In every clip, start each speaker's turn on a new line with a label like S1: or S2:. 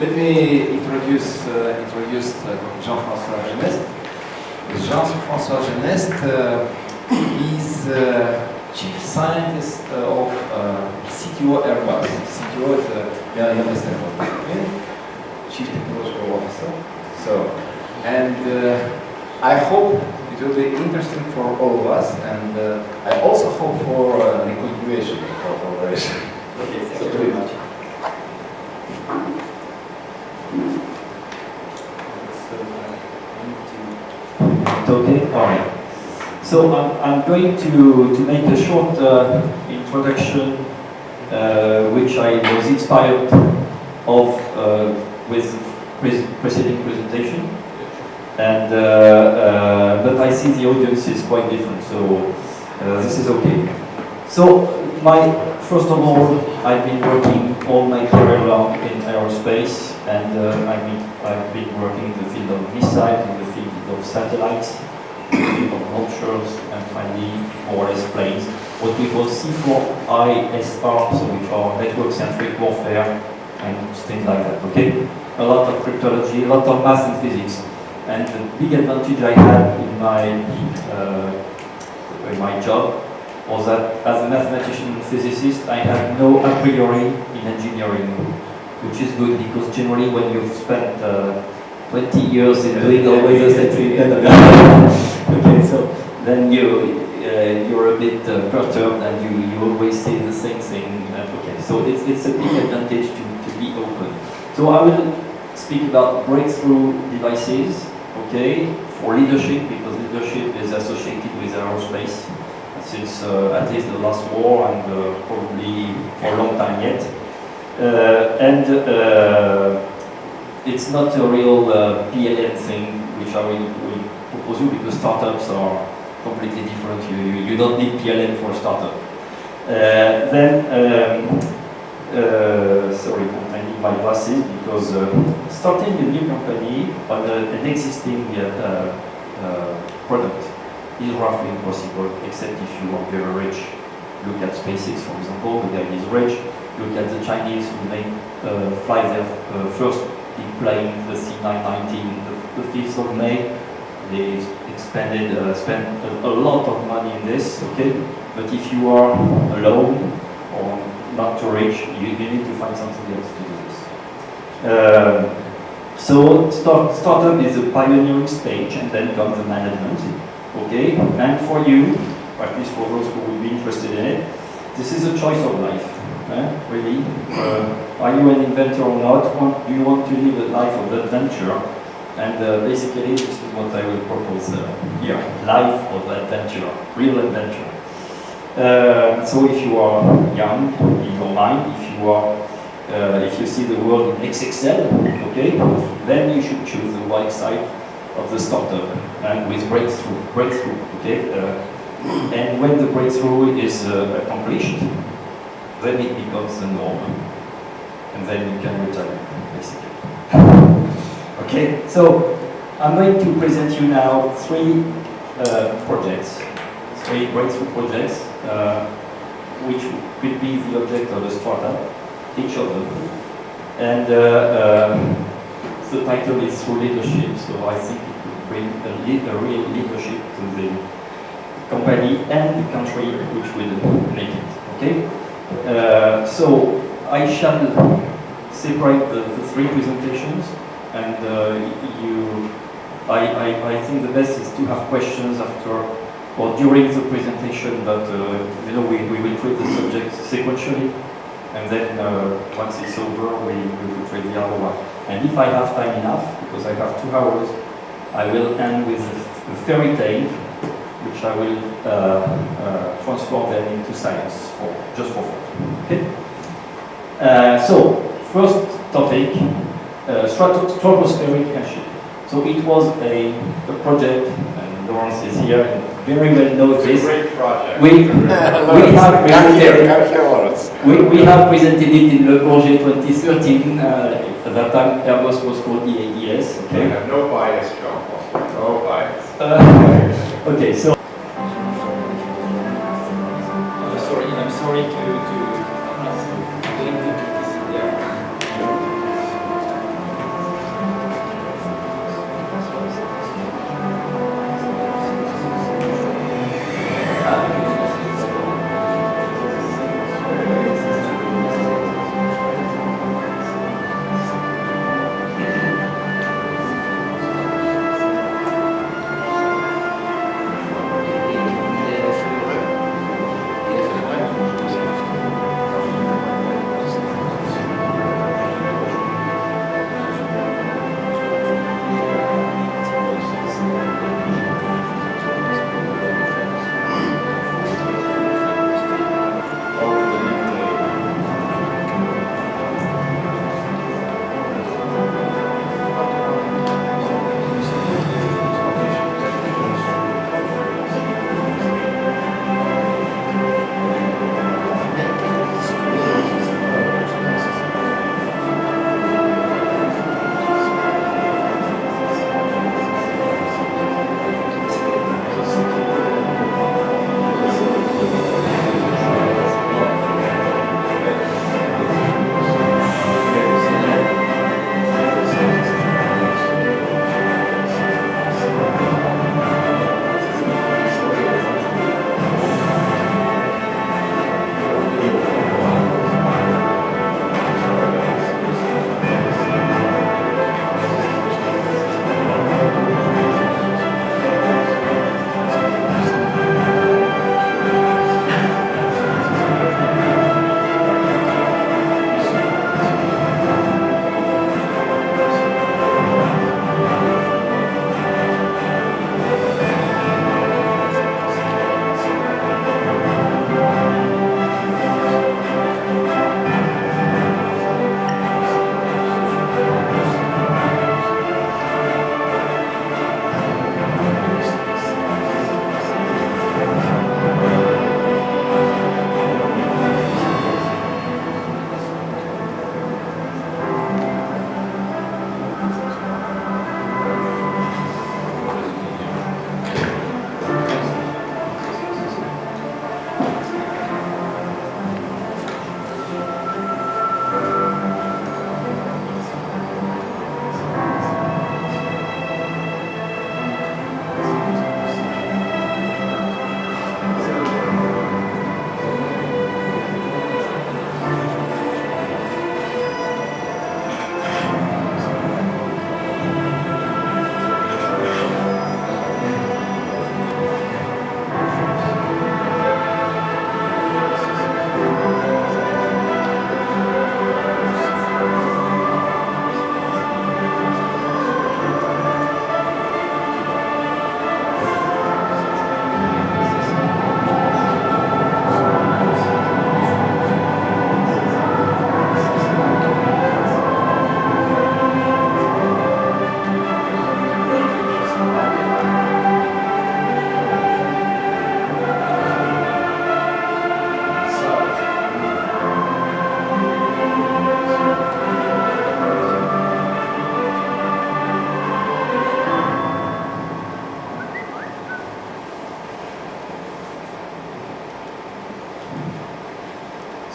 S1: Let me introduce Jen-Francois Geneste. Jen-Francois Geneste is Chief Scientist of CTO Airbus. CTO is, you understand what it means? Chief Technological Officer. So, and I hope it will be interesting for all of us, and I also hope for the continuation of our collaboration.
S2: Okay, thank you very much. Okay, all right. So I'm going to make a short introduction, which I was inspired of with preceding presentation, and but I see the audience is quite different, so this is okay. So first of all, I've been working all my career long in aerospace, and I've been working in the field of missiles, in the field of satellites, in the field of launchers, and finally more or less planes. What we call C4ISR, so which are network-centric warfare and things like that. Okay, a lot of cryptology, a lot of math and physics, and the big advantage I had in my job was that as a mathematician and physicist, I had no a priori in engineering, which is good because generally when you've spent 20 years in doing always the same thing, okay, so then you're a bit perturbed and you always say the same thing. Okay, so it's a big advantage to be open. So I will speak about breakthrough devices, okay, for leadership, because leadership is associated with aerospace since at least the last war and probably for a long time yet. It's not a real PLM thing, which I will propose you, because startups are completely different. You don't need PLM for a startup. Sorry, I need my glasses, because starting a new company on an existing product is roughly impossible, except if you are very rich. Look at SpaceX, for example, the guy is rich. Look at the Chinese who fly their first big plane, the C919, the 5th of May. They spent a lot of money in this, okay? But if you are alone or not too rich, you need to find something else to do this. So startup is a pioneering stage, and then comes the management, okay? And for you, or at least for those who would be interested in it, this is a choice of life. Really, are you an inventor or not? Do you want to live a life of adventure? And basically, this is what I will propose here: life of adventure, real adventure. So, if you are young in your mind, if you see the world in XXL, okay, then you should choose the right side of the startup and with breakthrough, okay. And when the breakthrough is accomplished, then it becomes the norm, and then you can retire, basically. Okay, so I'm going to present you now three breakthrough projects, which could be the object of a startup, each of them. And the title is Through Leadership, so I think it could bring a real leadership to the company and the country which will make it, okay? So I shall separate the three presentations, and I think the best is to have questions after or during the presentation, but you know, we will treat the subject sequentially, and then once it's over, we will treat the other one. And if I have time enough, because I have 2 hours, I will end with a fairy tale, which I will transform them into science just for fun. Okay? So, first topic, stratospheric airship. So it was a project, and Laurence is here, and very well knows this.
S3: Great project.
S2: We have presented it in Le Bourget 2013. At that time, Airbus was called EADS. Okay.
S3: I have no bias, Jean-Francois. No bias.
S2: Okay, so. I'm sorry to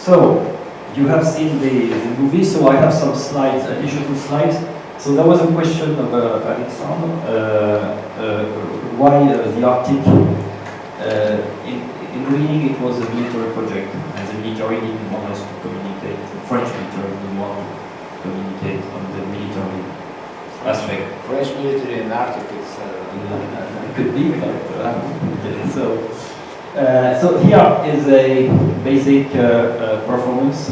S2: So, you have seen the movie, so I have some slides, additional slides. So there was a question of Alexandre, why the Arctic? In the beginning it was a military project, and the military didn't want us to communicate, the French military didn't want to communicate on the military aspect.
S1: French military in Arctic, it's...
S2: It could be, but so here is a basic performance.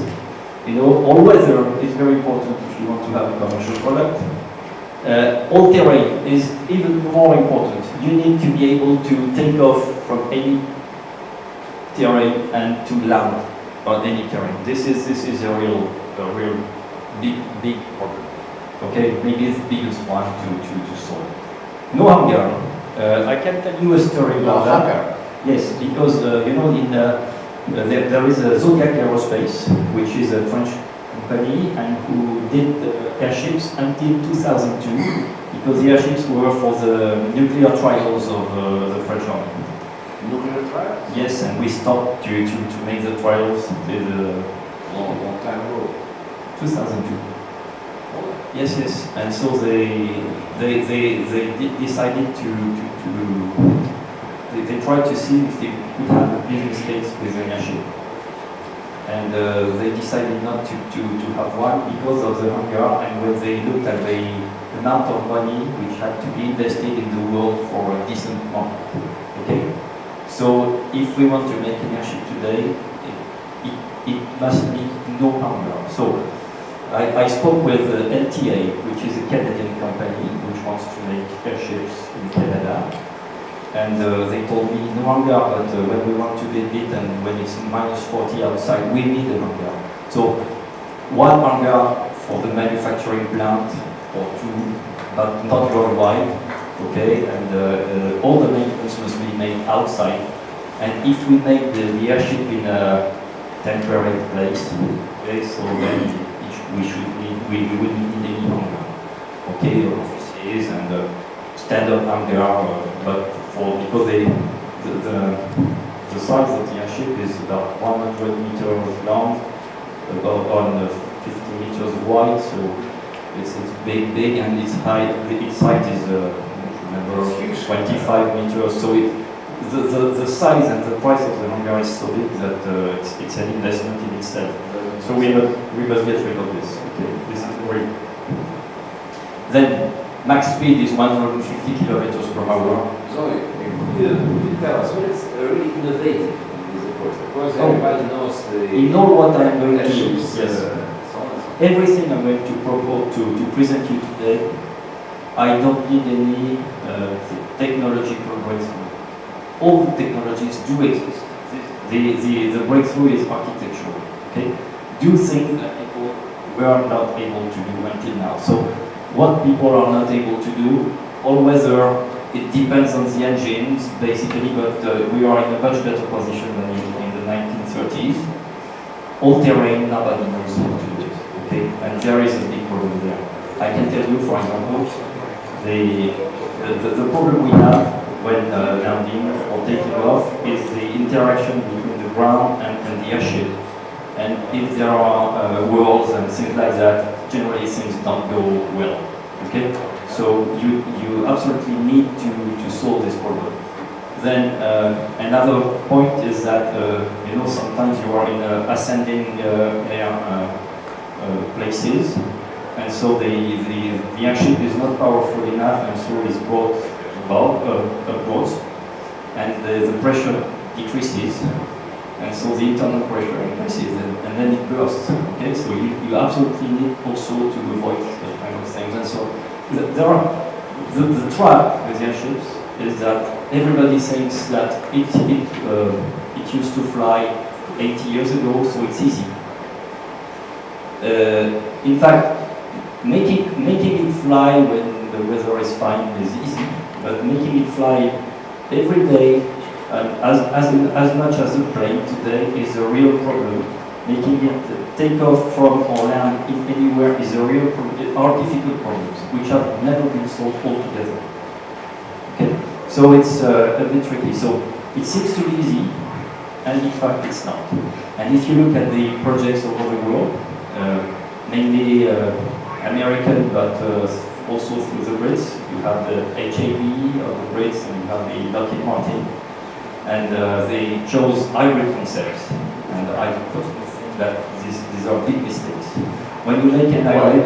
S2: You know, all weather is very important if you want to have a commercial product. All terrain is even more important. You need to be able to take off from any terrain and to land on any terrain. This is a real big problem. Okay, maybe it's the biggest one to solve. No hangar. I can tell you a story about that. Yes, because you know there is a Zodiac Aerospace, which is a French company and who did airships until 2002, because the airships were for the nuclear trials of the French army.
S1: Nuclear trials?
S2: Yes, and we stopped to make the trials with
S1: long time ago.
S2: 2002. Yes, yes, and so they decided they tried to see if they could have a business case with an airship. And they decided not to have one because of the hunger, and when they looked at the amount of money which had to be invested in the world for a decent market. Okay? So if we want to make an airship today, it must be no hunger. So I spoke with LTA, which is a Canadian company which wants to make airships in Canada. And they told me no hangar, but when we want to build it and when it's -40 outside, we need a hangar. So one hangar for the manufacturing plant or two, but not worldwide. Okay, and all the maintenance must be made outside. And if we make the airship in a temporary place, okay, so then we wouldn't need any hangar. Okay, offices and standard hangar, but because the size of the airship is about 100 meters long, about 50 meters wide, so it's big, and its height is remember 25 meters. So the size and the price of the hangar is so big that it's an investment in itself. So we must get rid of this. Okay, this is very. Then max speed is 150 kilometers per hour.
S1: So, could you tell us what is really innovative in this approach? Because everybody knows the...
S2: You know what I'm going to do?
S1: Yes. So on and so
S2: Everything I'm going to propose to present you today, I don't need any technological breakthrough. All the technologies do exist. The breakthrough is architectural. Okay? Do things that people were not able to do until now. So what people are not able to do, all weather, it depends on the engines, basically, but we are in a much better position than in the 1930s. All terrain, nobody knows how to do it, okay? And there is a big problem there. I can tell you, for example, the problem we have when landing or taking off is the interaction between the ground and the airship. And if there are whirls and things like that, generally things don't go well, okay? So you absolutely need to solve this problem. Then another point is that you know, sometimes you are in ascending air places, and so the airship is not powerful enough, and so is brought upwards, and the pressure decreases, and so the internal pressure increases, and then it bursts. Okay, so you absolutely need also to avoid that kind of things, and so. There are the trap with airships is that everybody thinks that it used to fly 80 years ago, so it's easy. In fact, making it fly when the weather is fine is easy, but making it fly every day, as much as a plane today, is a real problem. Making it take off from or land anywhere is a real are difficult problems which have never been solved altogether. Okay, so it's a bit tricky. So it seems to be easy, and in fact it's not. And if you look at the projects all over the world, mainly American, but also through the Brits, you have the HAB of the Brits, and you have the Lockheed Martin, and they chose hybrid concepts, and I think that these are big mistakes. When you make an hybrid,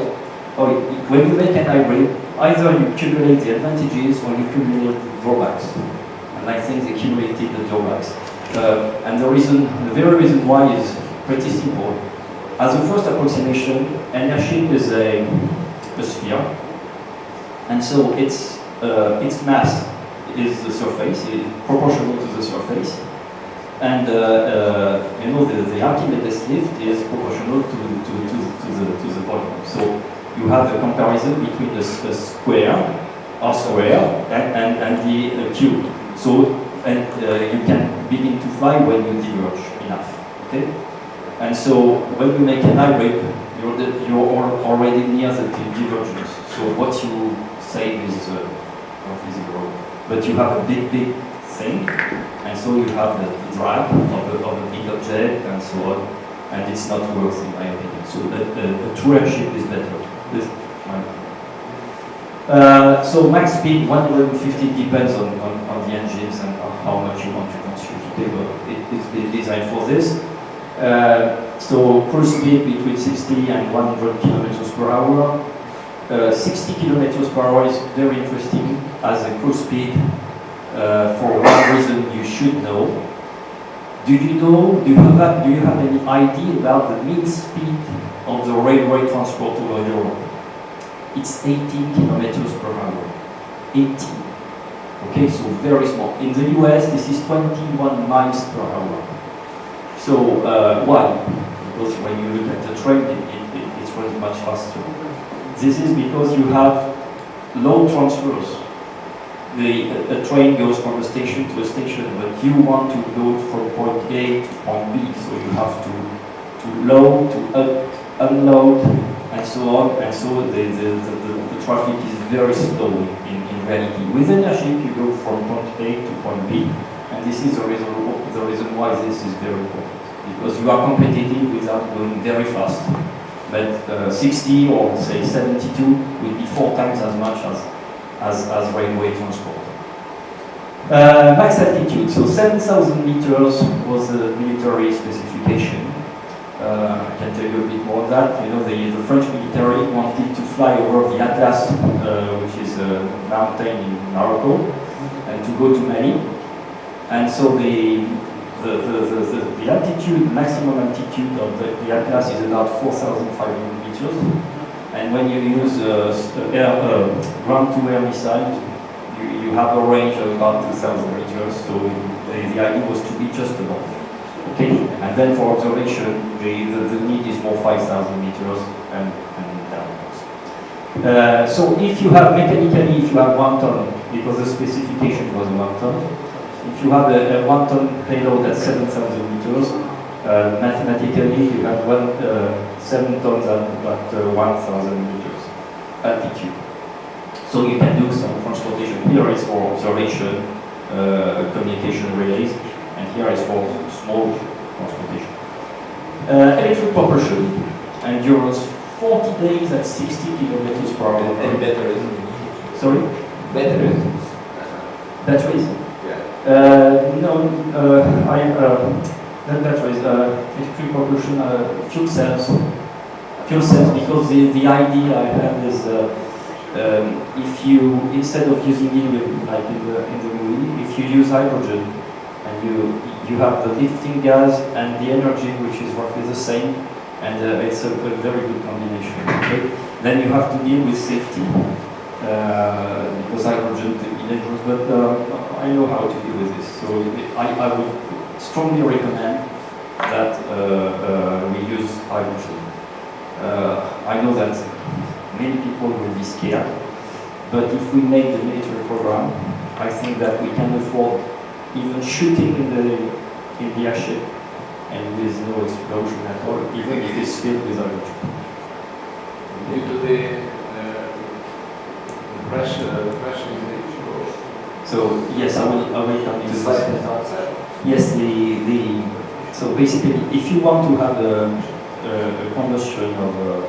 S2: either you accumulate the advantages or you accumulate the drawbacks. And I think they accumulated the drawbacks. And the very reason why is pretty simple. As a first approximation, an airship is a sphere, and so its mass is the surface, is proportional to the surface, and you know the Archimedes lift is proportional to the volume. So you have a comparison between a square, R square, and the cube. So you can begin to fly when you diverge enough. Okay, and so when you make an hybrid, you're already near the divergence. So what you say is not visible, but you have a big thing, and so you have the drag of a big object and so on, and it's not worth in my opinion. So a true airship is better. So max speed 150 depends on the engines and on how much you want to consume. Okay, but it's been designed for this. So cruise speed between 60 and 100 kilometers per hour. 60 kilometers per hour is very interesting as a cruise speed for one reason you should know. Do you have any idea about the mean speed of the railway transport over Europe? It's 18 kilometers per hour. 18. Okay, so very small. In the US, this is 21 miles per hour. So why? Because when you look at the train, it's running much faster. This is because you have load transfers. A train goes from a station to a station, but you want to go from point A to point B, so you have to load, to unload, and so on, and so the traffic is very slow in reality. With an airship, you go from point A to point B, and this is the reason why this is very important, because you are competitive without going very fast. But 60 or say 72 will be 4 times as much as railway transport. Max altitude, so 7,000 meters was the military specification. I can tell you a bit more on that. You know, the French military wanted to fly over the Atlas, which is a mountain in Morocco, and to go to Mali. And so the altitude, maximum altitude of the Atlas is about 4,500 meters. And when you use ground-to-air missile, you have a range of about 2,000 meters. So the idea was to be just above. Okay, and then for observation, the need is more 5,000 meters and downwards. So if you have mechanically, if you have 1 ton, because the specification was 1 ton, if you have a 1 ton payload at 7,000 meters, mathematically you have 7 tons at 1,000 meters altitude. So you can do some transportation. Here is for observation, communication relays, and here is for small transportation. Electric propulsion, endurance 40 days at 60 kilometers per hour.
S1: And batteries.
S2: Sorry?
S1: Batteries.
S2: Batteries?
S1: Yeah.
S2: No, not batteries. Electric propulsion, fuel cells. Fuel cells, because the idea I have is if you, instead of using helium like in the movie, if you use hydrogen and you have the lifting gas and the energy, which is roughly the same, and it's a very good combination. Okay? Then you have to deal with safety because hydrogen is dangerous, but I know how to deal with this. So I would strongly recommend that we use hydrogen. I know that many people will be scared, but if we make the military program, I think that we can afford even shooting in the airship and with no explosion at all, even if it's filled with hydrogen.
S1: Due to the pressure in the fuel.
S2: So yes, I will come into
S1: The
S2: this.
S1: side is outside.
S2: Yes, so basically, if you want to have a combustion or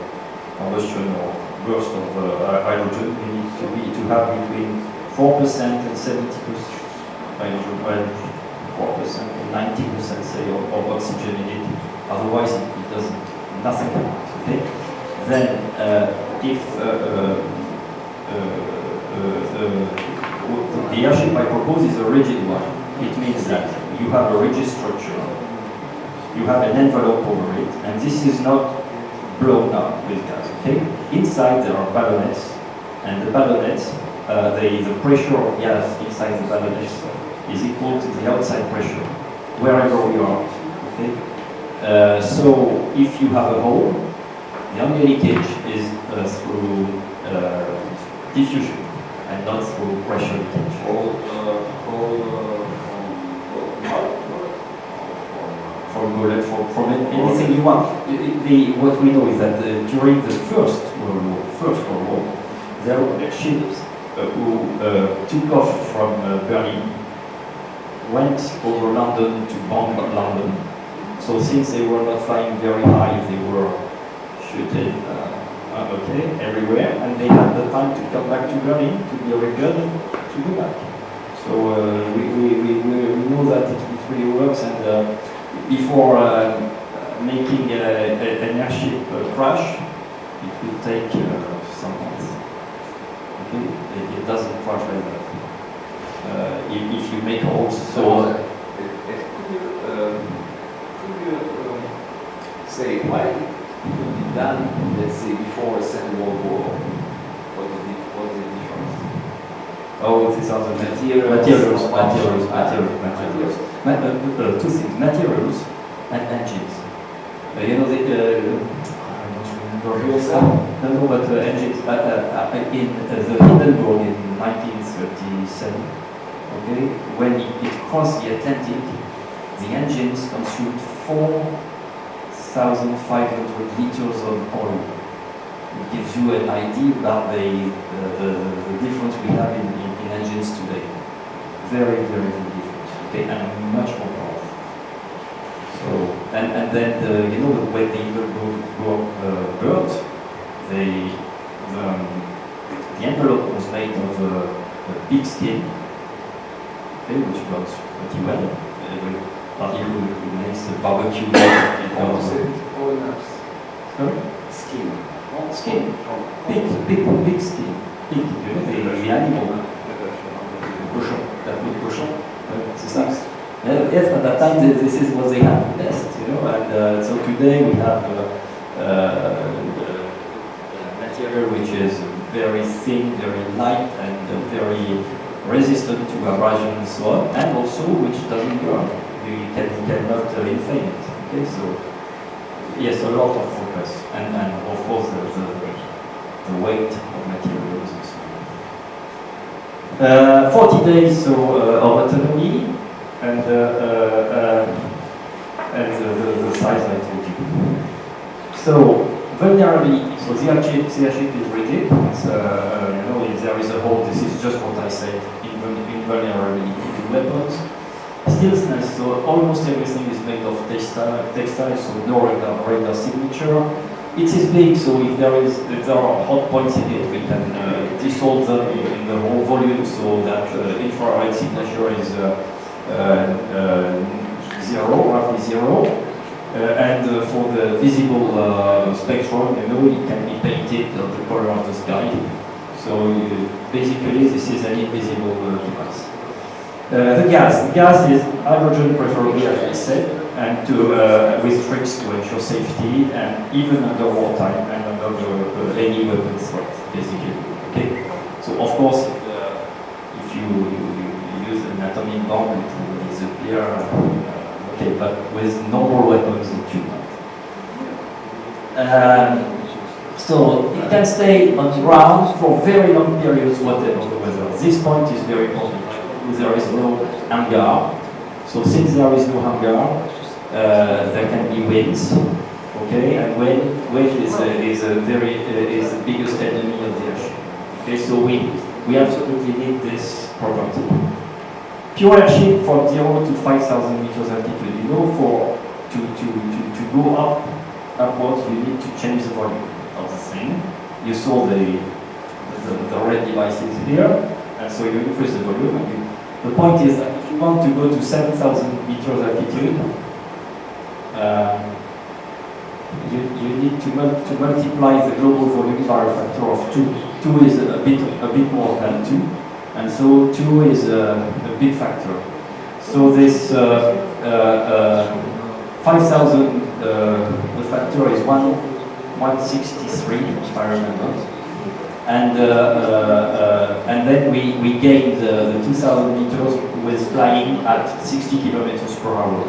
S2: burst of hydrogen, you need to have between 4% and 70% hydrogen, well, 4% or 90% say of oxygen in it. Otherwise, it doesn't, nothing happens. Okay. Then, if the airship I propose is a rigid one, it means that you have a rigid structure, you have an envelope over it, and this is not blown up with gas. Okay? Inside there are ballonets, and the ballonets, the pressure of gas inside the ballonets is equal to the outside pressure, wherever we are. Okay? So if you have a hole, the only leakage is through diffusion and not through pressure leakage. From anything you want. What we know is that during the First World War, there were ships who took off from Berlin, went over London to bomb London. So since they were not flying very high, they were shooting everywhere, and they had the time to come back to Berlin to be repaired and to go back. So we know that it really works, and before making an airship crash, it will take some months. Okay, it doesn't crash like that. If you make holes, so.
S1: Could you say why it could be done, let's say, before the Second World War? What's the difference?
S2: Oh, these are the materials. Two things: materials and engines. You know, I don't remember. No, but engines. In the Hindenburg in 1937, okay, when it crossed the Atlantic, the engines consumed 4,500 liters of oil. It gives you an idea about the difference we have in engines today. Very, very, very different. Okay, and much more powerful. So, and then you know, when the envelope burnt, the envelope was made of a pig skin, okay, which burns pretty well. But who makes the barbecue? Sorry?
S1: Skin.
S2: Skin. Pig skin. Pig, you know, the animal. Cochon. That would cochon. C'est ça. Yes, at that time this is what they had best, you know, and so today we have material which is very thin, very light, and very resistant to abrasion and so on, and also which doesn't burn. You cannot inflame it. Okay, so yes, a lot of focus, and of course the weight of materials. 40 days of autonomy, and the size I told you. So vulnerability. So the airship is rigid. It's, you know, if there is a hole, this is just what I said. Invulnerability to weapons. Steelness, so almost everything is made of textile, so no radar signature. It is big, so if there are hot points in it, we can dissolve them in the whole volume, so that infrared signature is roughly zero. And for the visible spectrum, you know, it can be painted on the color of the sky. So basically, this is an invisible device. The gas is hydrogen preferably, as I said, and with tricks to ensure safety, and even under wartime and under any weapon threat, basically. Okay. So of course, if you use an atomic bomb, it will disappear. Okay, but with normal weapons, it should not. So it can stay on the ground for very long periods, whatever the weather. This point is very important. There is no hangar. So since there is no hangar, there can be winds. Okay, and wind is the biggest enemy of the airship. Okay, so we absolutely need this property. pure airship from 0 to 5,000 meters altitude. You know, to go upwards, you need to change the volume of the thing. You saw the red devices here, and so you increase the volume. And the point is that if you want to go to 7,000 meters altitude, you need to multiply the global volume by a factor of 2. 2 is a bit more than 2, and so 2 is a big factor. So this 5,000, the factor is 163, if I remember. And then we gained the 2,000 meters with flying at 60 kilometers per hour.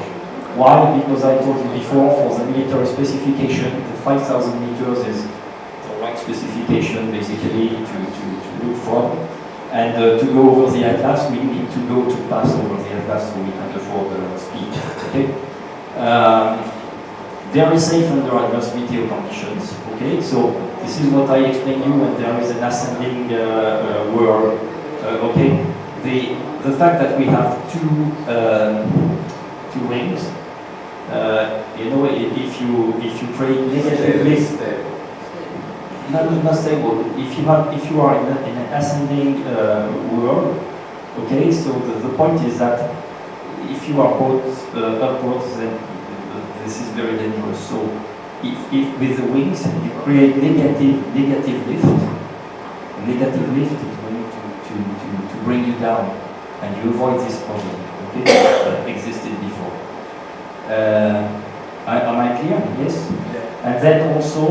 S2: Why? Because I told you before, for the military specification, the 5,000 meters is the right specification, basically, to look for. And to go over the Atlas, we need to go to pass over the Atlas so we can afford the speed. Okay? Very safe under adverse meteo conditions. Okay, so this is what I explained you when there is an ascending whirl. Okay, the fact that we have two wings. You know, if you create negative lift, not stable. If you are in an ascending whirl, okay. So the point is that if you are both upwards, then this is very dangerous. So if with the wings you create negative lift, negative lift is going to bring you down, and you avoid this problem. Okay, that existed before. Am I clear? Yes. Yeah. And then also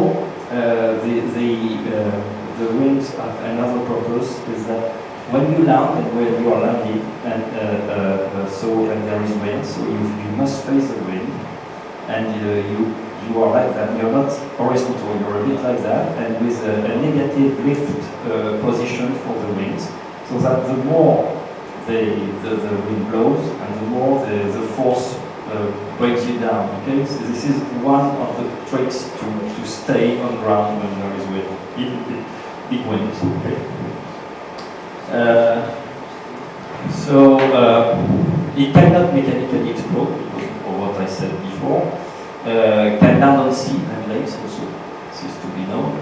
S2: the wings have another purpose, is that when you land and when you are landing, and and there is wind, so you must face the wind, and you are like that. You're not horizontal. You're a bit like that, and with a negative lift position for the wings, so that the more the wind blows, and the more the force breaks you down. Okay, so this is one of the tricks to stay on ground when there is wind, even big winds. Okay. So it cannot mechanically explode because of what I said before. Can land on sea and lakes also. This is to be known.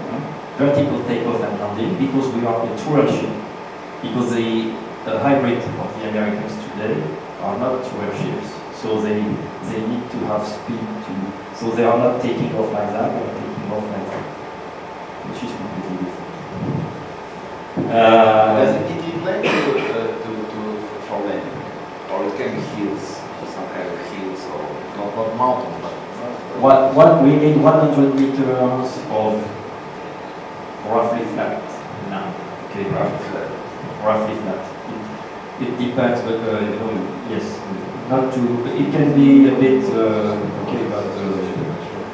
S2: Vertical takeoff and landing, because we are a true airship. Because the hybrid of the Americans today are not true airships. So they need to have speed to. So they are not taking off like that. They are taking off like that, which is completely different.
S1: Does it need to be planned for landing, or it can be hills, some kind of hills, or not mountains, but.
S2: What we need 100 meters of roughly flat now. Okay, roughly flat. It depends, but you know, yes, not too. It can be a bit okay, but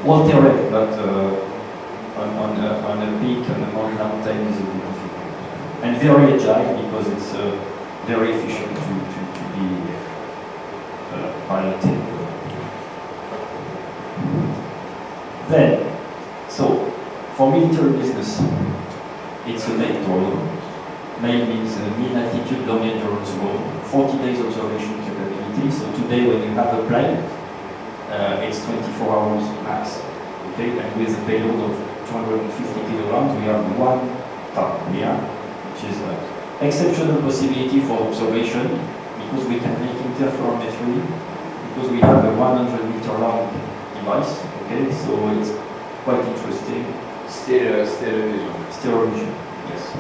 S2: all terrain, but on a peak and a mountain is a bit difficult, and very agile because it's very efficient to be piloted. Then, so for military business, it's a MAIL drone. MAIL means mean altitude long endurance drone, 40 days observation capability. So today, when you have a plane, it's 24 hours max. Okay, and with a payload of 250 kilograms, we have 1 ton here, which is an exceptional possibility for observation because we can make interferometry, because we have a 100-meter long device. Okay, so it's quite interesting.
S1: Stereo vision.
S2: Stereo vision, yes.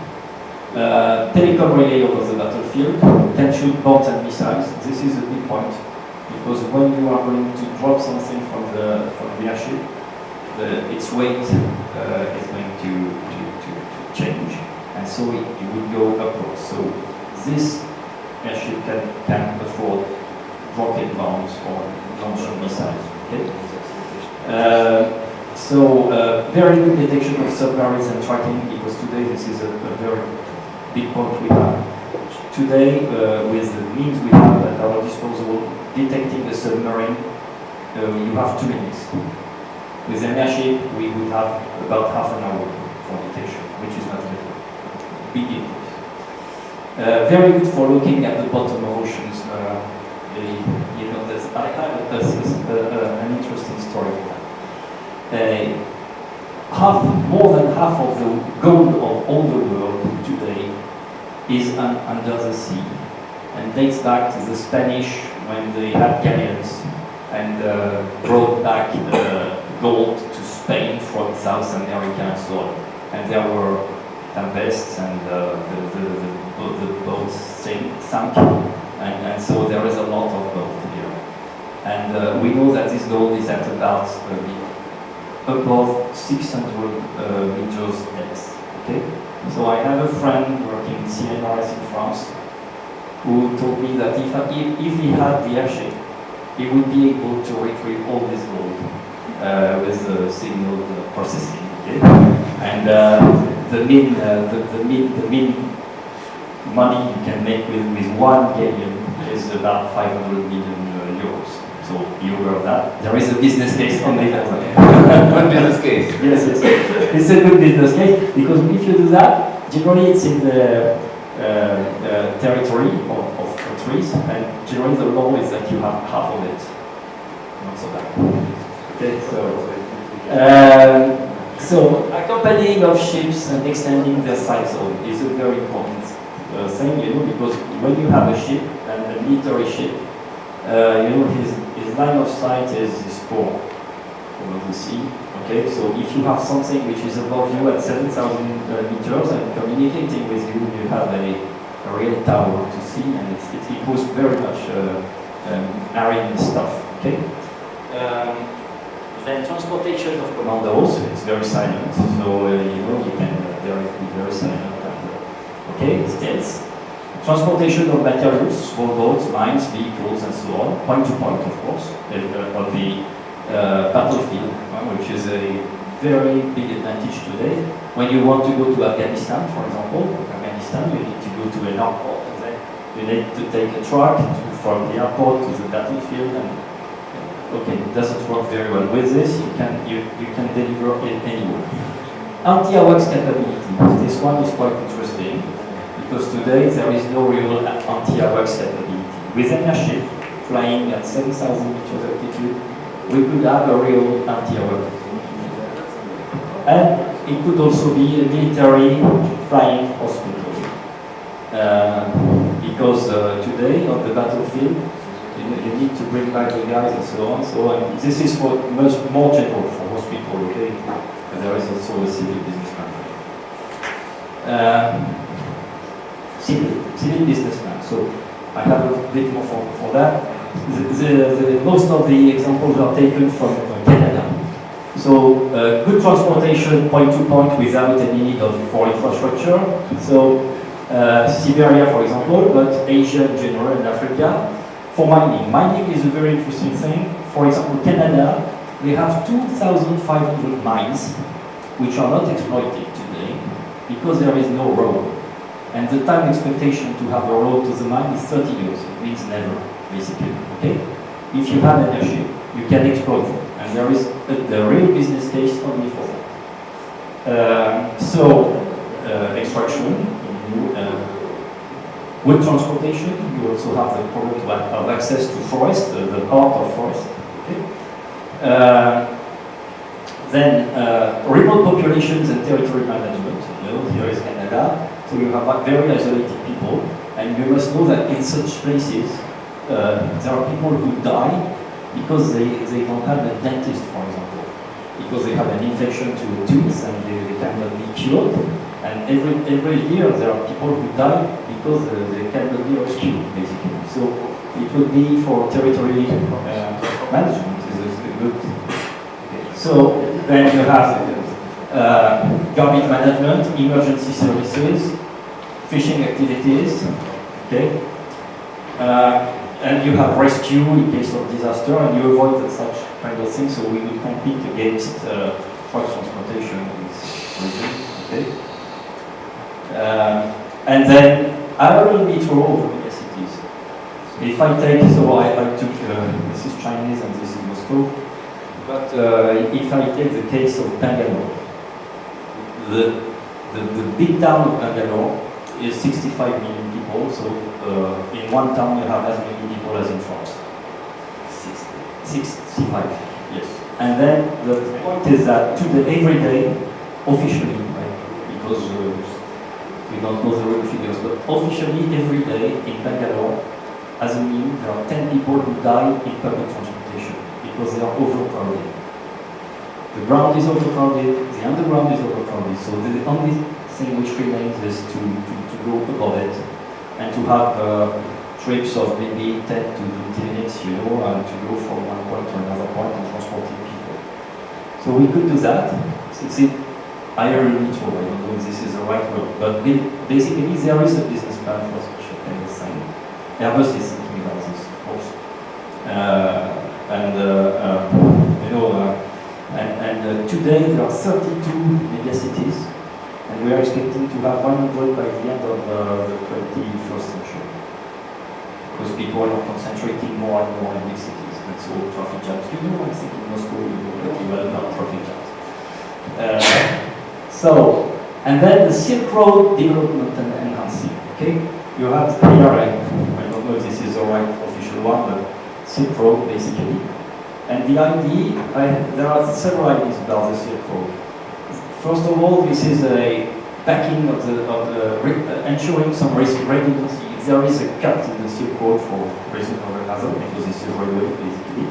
S2: Telecom relay over the battlefield can shoot bombs and missiles. This is a big point because when you are going to drop something from the airship, its weight is going to change, and so it would go upwards. So this airship can afford rocket bombs or launch missiles. Okay. Very good detection of submarines and tracking, because today this is a very big point we have. Today, with the means we have at our disposal, detecting a submarine, you have 2 minutes. With an airship, we would have about half an hour for detection, which is not big increase. Very good for looking at the bottom of oceans. You know, I have an interesting story for that. More than half of the gold of all the world today is under the sea, and dates back to the Spanish when they had galleons and brought back gold to Spain from South America and so on. And there were tempests and the boats sank, and so there is a lot of gold here. And we know that this gold is at about above 600 meters depth. Okay, so I have a friend working in CNRS in France who told me that if he had the airship, he would be able to retrieve all this gold with the signal processing. Okay? And the mean money you can make with one galleon is about 500 million euros. So you aware of that? There is a business case only for that.
S1: One business case.
S2: Yes, it's a good business case because if you do that, generally it's in the territory of countries, and generally the law is that you have half of it. Not so bad. Okay, so accompanying of ships and extending their sight zone is a very important thing, you know, because when you have a ship, and a military ship, you know, his line of sight is poor over the sea. Okay, so if you have something which is above you at 7,000 meters and communicating with you, you have a real tower to see, and it equals very much marine stuff. Okay. Then transportation of commandos, it's very silent, so you know you can be very silent. Okay, stealth. Transportation of materials, small boats, mines, vehicles, and so on, point to point, of course, on the battlefield, which is a very big advantage today. When you want to go to Afghanistan, for example, you need to go to an airport, and then you need to take a truck from the airport to the battlefield, and okay, it doesn't work very well. With this, you can deliver it anywhere. Anti-AWACS capability. This one is quite interesting because today there is no real anti-AWACS capability. With an airship flying at 7,000 meters altitude, we could have a real anti-AWACS. And it could also be a military flying hospital. Because today on the battlefield, you need to bring back the guys and so on. So this is for much more general for hospital, okay? And there is also a civil businessman. Civil businessman. So I have a bit more for that. Most of the examples are taken from Canada. So good transportation point to point without any need for infrastructure. So Siberia, for example, but Asia in general and Africa. For mining. Mining is a very interesting thing. For example, Canada, we have 2,500 mines which are not exploited today because there is no road. And the time expectation to have a road to the mine is 30 years. It means never, basically. Okay? If you have an airship, you can exploit it. And there is the real business case only for that. Extraction, wood transportation, you also have the problem of access to forest, the heart of forest. Okay. Then remote populations and territory management. You know, here is Canada, so you have very isolated people, and you must know that in such places there are people who die because they don't have a dentist, for example, because they have an infection to a tooth and they cannot be cured. And every year there are people who die because they cannot be rescued, basically. So it would be for territory management is a good. Okay. So then you have garbage management, emergency services, fishing activities. Okay. And you have rescue in case of disaster, and you avoid such kind of things. So we will compete against truck transportation in this region. Okay. And then aerial metro over megacities. If I take, so I took, this is Chinese and this is Moscow, but if I take the case of Bangalore, the big town of Bangalore is 65 million people, so in one town you have as many people as in France. 65, yes. And then the point is that today, every day, officially, right, because we don't know the real figures, but officially every day in Bangalore, as a mean, there are 10 people who die in public transportation because they are overcrowded. The ground is overcrowded, the underground is overcrowded, so the only thing which remains is to go above it and to have trips of maybe 10 to 20 minutes, you know, and to go from one point to another point and transporting people. So we could do that. It's aeroneutral, I don't know if this is the right word, but basically there is a business plan for such a kind of thing. Airbus is thinking about this, of course. You know, today there are 32 megacities, and we are expecting to have 100 by the end of the 21st century. Because people are concentrating more and more in big cities. That's all traffic jams. You know, I think in Moscow you know pretty well about traffic jams. And then the Silk Road development and enhancing. Okay, you have the PRA. I don't know if this is the right official one, but Silk Road basically. And the idea, there are several ideas about the Silk Road. First of all, this is a backing of ensuring some redundancy. If there is a cut in the Silk Road for reason or another, because this is railway basically,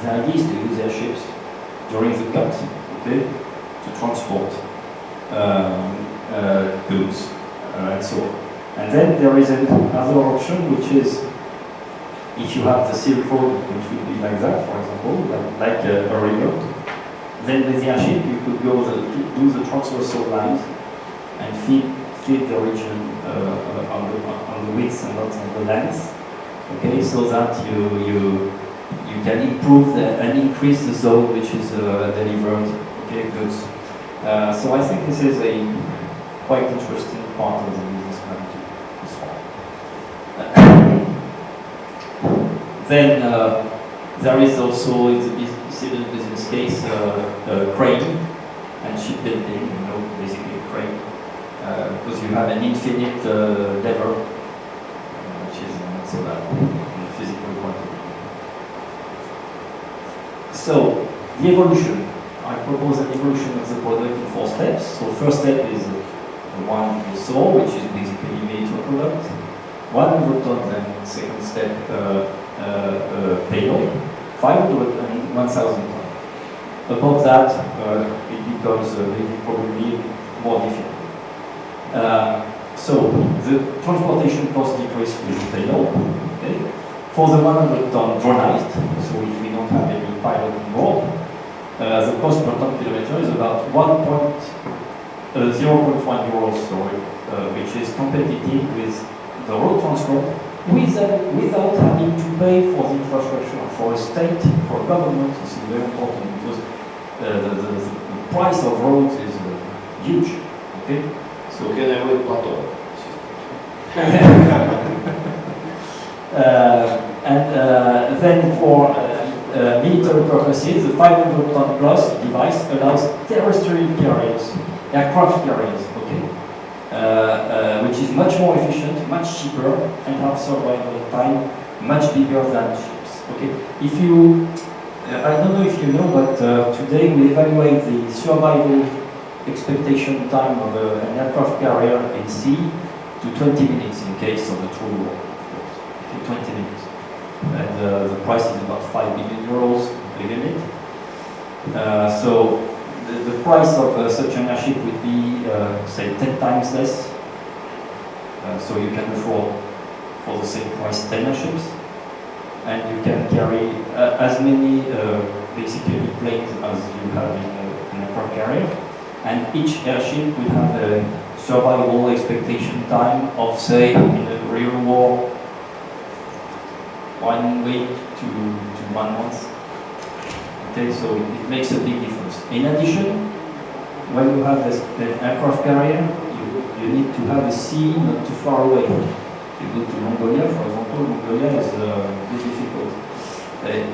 S2: the idea is to use airships during the cut, okay, to transport goods and so on. And then there is another option, which is if you have the Silk Road, which would be like that, for example, like a river, then with the airship you could do the transversal lines and feed the region on the width and not on the length, okay, so that you can improve and increase the zone which is delivered, okay, goods. So I think this is a quite interesting part of the business plan to solve. Then there is also in the civil business case crane and shipbuilding, you know, basically crane, because you have an infinite lever, which is not so bad in the physical point of view. So the evolution. I propose an evolution of the product in 4 steps. So first step is the one you saw, which is basically made to a product. 100 tons, and second step payload, 500 and 1,000 tons. Above that, it becomes probably more difficult. So the transportation cost decrease with payload. Okay. For the 100 ton dronized, so if we don't have any pilot on board, the cost per ton kilometer is about 0.1 euros, which is competitive with the road transport without having to pay for the infrastructure. For a state, for a government, this is very important because the price of roads is huge. Okay, so
S3: Can I wait plateau?
S2: Then for military purposes, the 500 ton plus device allows terrestrial carriers, aircraft carriers, okay, which is much more efficient, much cheaper, and have survival time much bigger than ships. Okay, if you, I don't know if you know, but today we evaluate the survival expectation time of an aircraft carrier in sea to 20 minutes in case of a true war, of course. Okay, 20 minutes. And the price is about 5 billion euros per unit. So the price of such an airship would be, say, 10 times less. So you can afford, for the same price, 10 airships. And you can carry as many, basically, planes as you have in an aircraft carrier. And each airship will have a survival expectation time of, say, in a real war, 1 week to 1 month. Okay, so it makes a big difference. In addition, when you have an aircraft carrier, you need to have a sea not too far away. You go to Mongolia, for example. Mongolia is very difficult.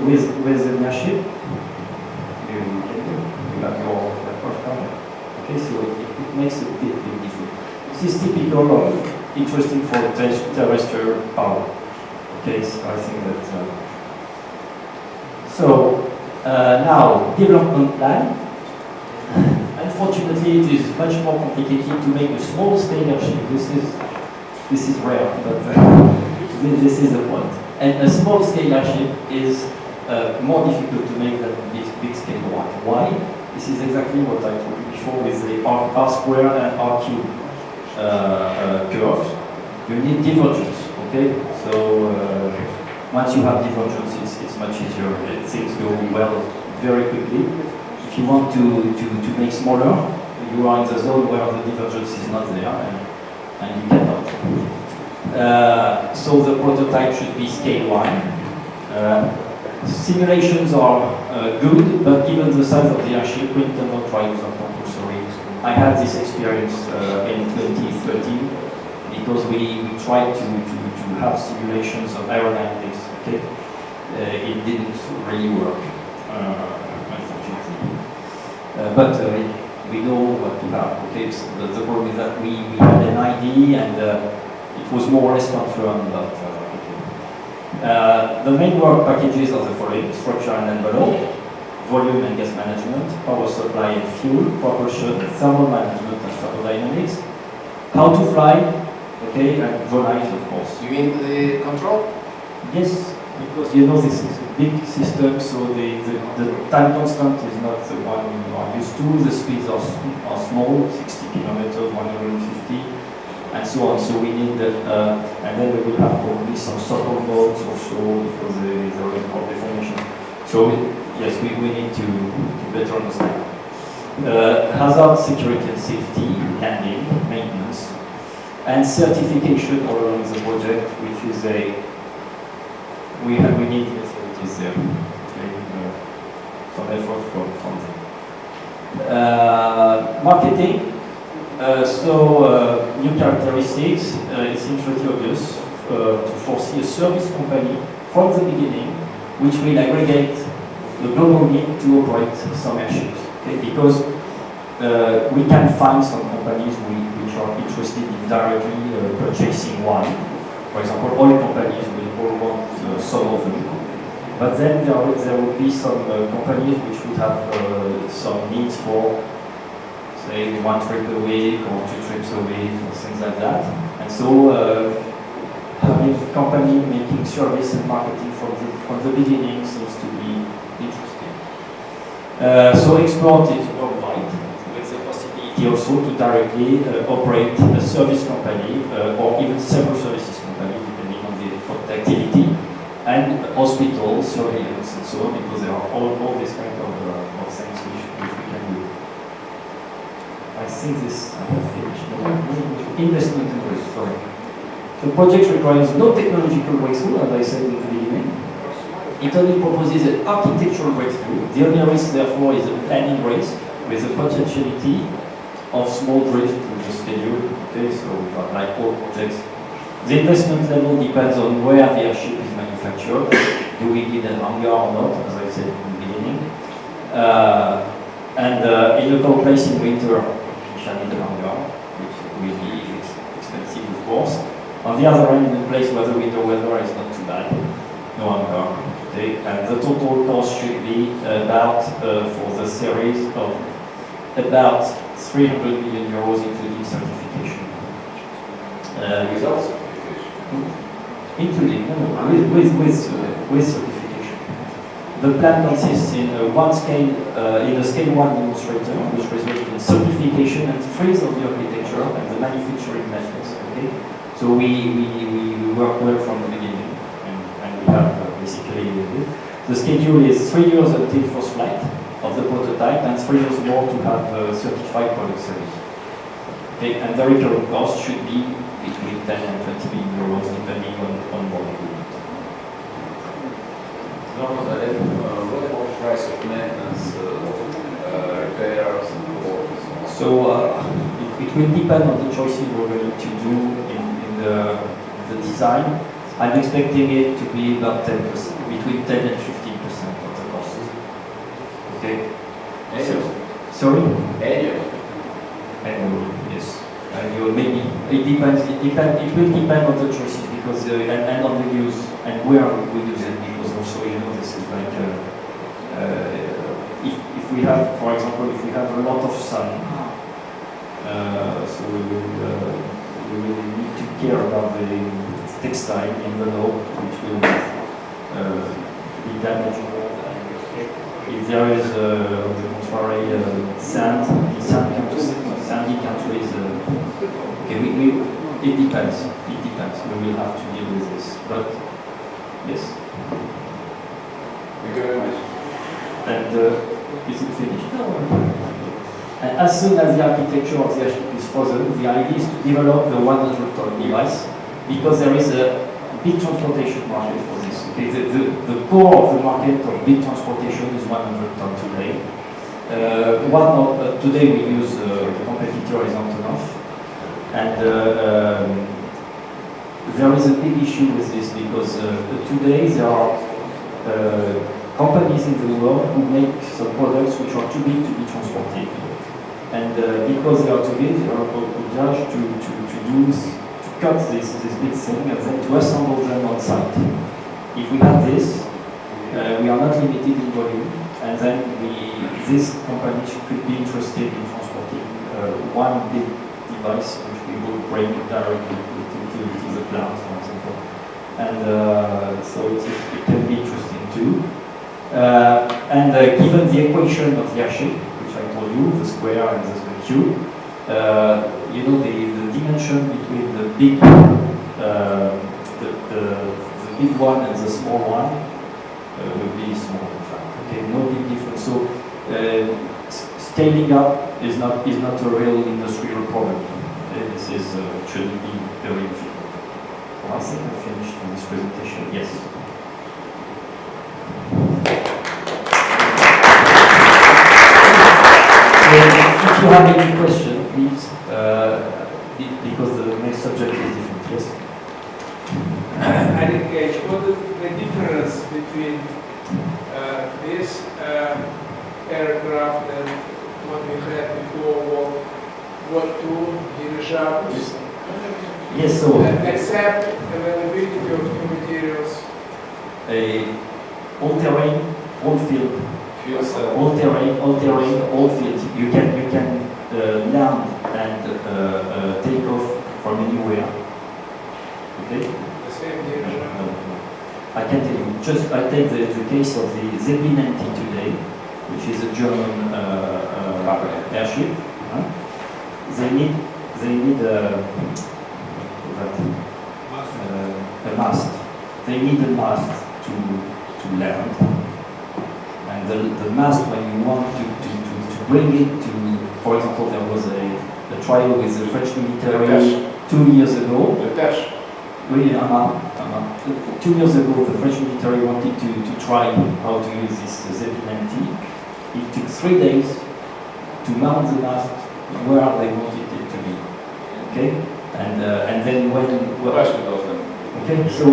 S2: With an airship, you have your aircraft carrier. Okay, so it makes a big difference. This is typical of interesting for terrestrial power. Okay, so I think that. Now, development plan. Unfortunately, it is much more complicated to make a small scale airship. This is rare, but this is the point. And a small scale airship is more difficult to make than big scale one. Why? This is exactly what I told you before with the R square and R cube curve. You need divergence. Okay, so once you have divergence, it's much easier. Things go well very quickly. If you want to make smaller, you are in the zone where the divergence is not there, and you cannot. So the prototype should be scale 1. Simulations are good, but given the size of the airship, wind tunnel trials are compulsory. I had this experience in 2013 because we tried to have simulations of aerodynamics. Okay, it didn't really work, unfortunately. But we know what to have. Okay, so the problem is that we had an idea and it was more or less confirmed. But the main work packages are the following: structure and envelope, volume and gas management, power supply and fuel, propulsion, thermal management and thermodynamics, how to fly, okay, and drawings, of course.
S3: You mean the control?
S2: Yes, because you know this is a big system, so the time constant is not the one you are used to. The speeds are small, 60 kilometers, 150, and so on. So we need, and then we will have probably some support modes offshore because there is more deformation. So yes, we need to better understand. Hazard, security and safety, landing, maintenance, and certification all along the project, which is we need authorities there. Okay, some effort from them. Marketing. New characteristics. It's intuitively obvious to foresee a service company from the beginning, which will aggregate the global need to operate some airships. Okay? Because we can find some companies which are interested in directly purchasing one. For example, oil companies will all want some of them. But then there will be some companies which would have some needs for, say, 1 trip a week or 2 trips a week or things like that. And so having a company making service and marketing from the beginning seems to be interesting. So export is worldwide, with the possibility also to directly operate a service company or even several services companies depending on the activity, and hospitals, surveillance and so on, because there are all these kind of things which we can do. I think this, I have finished. Investment and risk, sorry. The project requires no technological breakthrough, as I said in the beginning. It only proposes an architectural breakthrough. The only risk, therefore, is a planning risk with the potentiality of small drift in the schedule. Okay, so like all projects, the investment level depends on where the airship is manufactured. Do we need a hangar or not, as I said in the beginning? In a cold place in winter, we shall need a hangar, which will be expensive, of course. On the other hand, in a place where the winter weather is not too bad, no hangar. Okay? And the total cost should be about, for the series, of about 300 million euros, including certification.
S3: Without certification?
S2: Including, with certification. The plan consists in a scale 1 demonstrator, which results in certification and freeze of the architecture and the manufacturing methods. Okay? So we work well from the beginning, and we have basically the schedule is 3 years until first flight of the prototype and 3 years more to have certified product service. Okay, and the recurring cost should be between 10 and 20 million euros, depending on board equipment.
S3: What about price of maintenance, repairs, and all?
S2: So it will depend on the choices we're going to do in the design. I'm expecting it to be about 10%, between 10 and 15% of the cost. Okay.
S3: Annual?
S2: Sorry?
S3: Annual?
S2: Annual, yes. And you So maybe it depends. It will depend on the choices because and on the use and where we use it, because also this is like if we have, for example, if we have a lot of sun, so we will need to care about the textile envelope, which will be damageable. If there is, on the contrary, sand in sandy countries, okay, it depends. It depends. We will have to deal with this. But yes.
S3: Thank you very much.
S2: And is it finished? No. And as soon as the architecture of the airship is frozen, the idea is to develop the 100-ton device, because there is a big transportation market for this. Okay, the core of the market of big transportation is 100 ton today. Today we use the competitor is Antonov, and there is a big issue with this because today there are companies in the world who make some products which are too big to be transported, and because they are too big, they are obliged to cut this big thing and then to assemble them on site. If we have this, we are not limited in volume, and then this company could be interested in transporting one big device which we will bring directly to the plant, for example. And so it can be interesting too. And given the equation of the airship, which I told you, the square and the cube, the dimension between the big big one and the small one will be small, in fact. Okay, no big difference. So scaling up is not a real industrial problem. This is shouldn't be very difficult. Well, I think I finished on this presentation. Yes. If you have any question, please, because the next subject is different. Yes.
S4: I engage. What is the difference between this aircraft and what we had before, what two dirigibles?
S2: Yes, so
S4: except availability of new materials.
S2: All terrain, all field. All terrain, all field. You can land and take off from anywhere. Okay. No. I can tell you. Just I take the case of the Zeppelin 90 today, which is a German airship. They need a mast. They need a mast to land. And the mast, when you want to bring it to, for example, there was a trial with the French military 2 years ago. Really, 2 years ago, the French military wanted to try how to use this Zeppelin 90. It took 3 days to mount the mast where they wanted it to be. Okay, and then when okay, so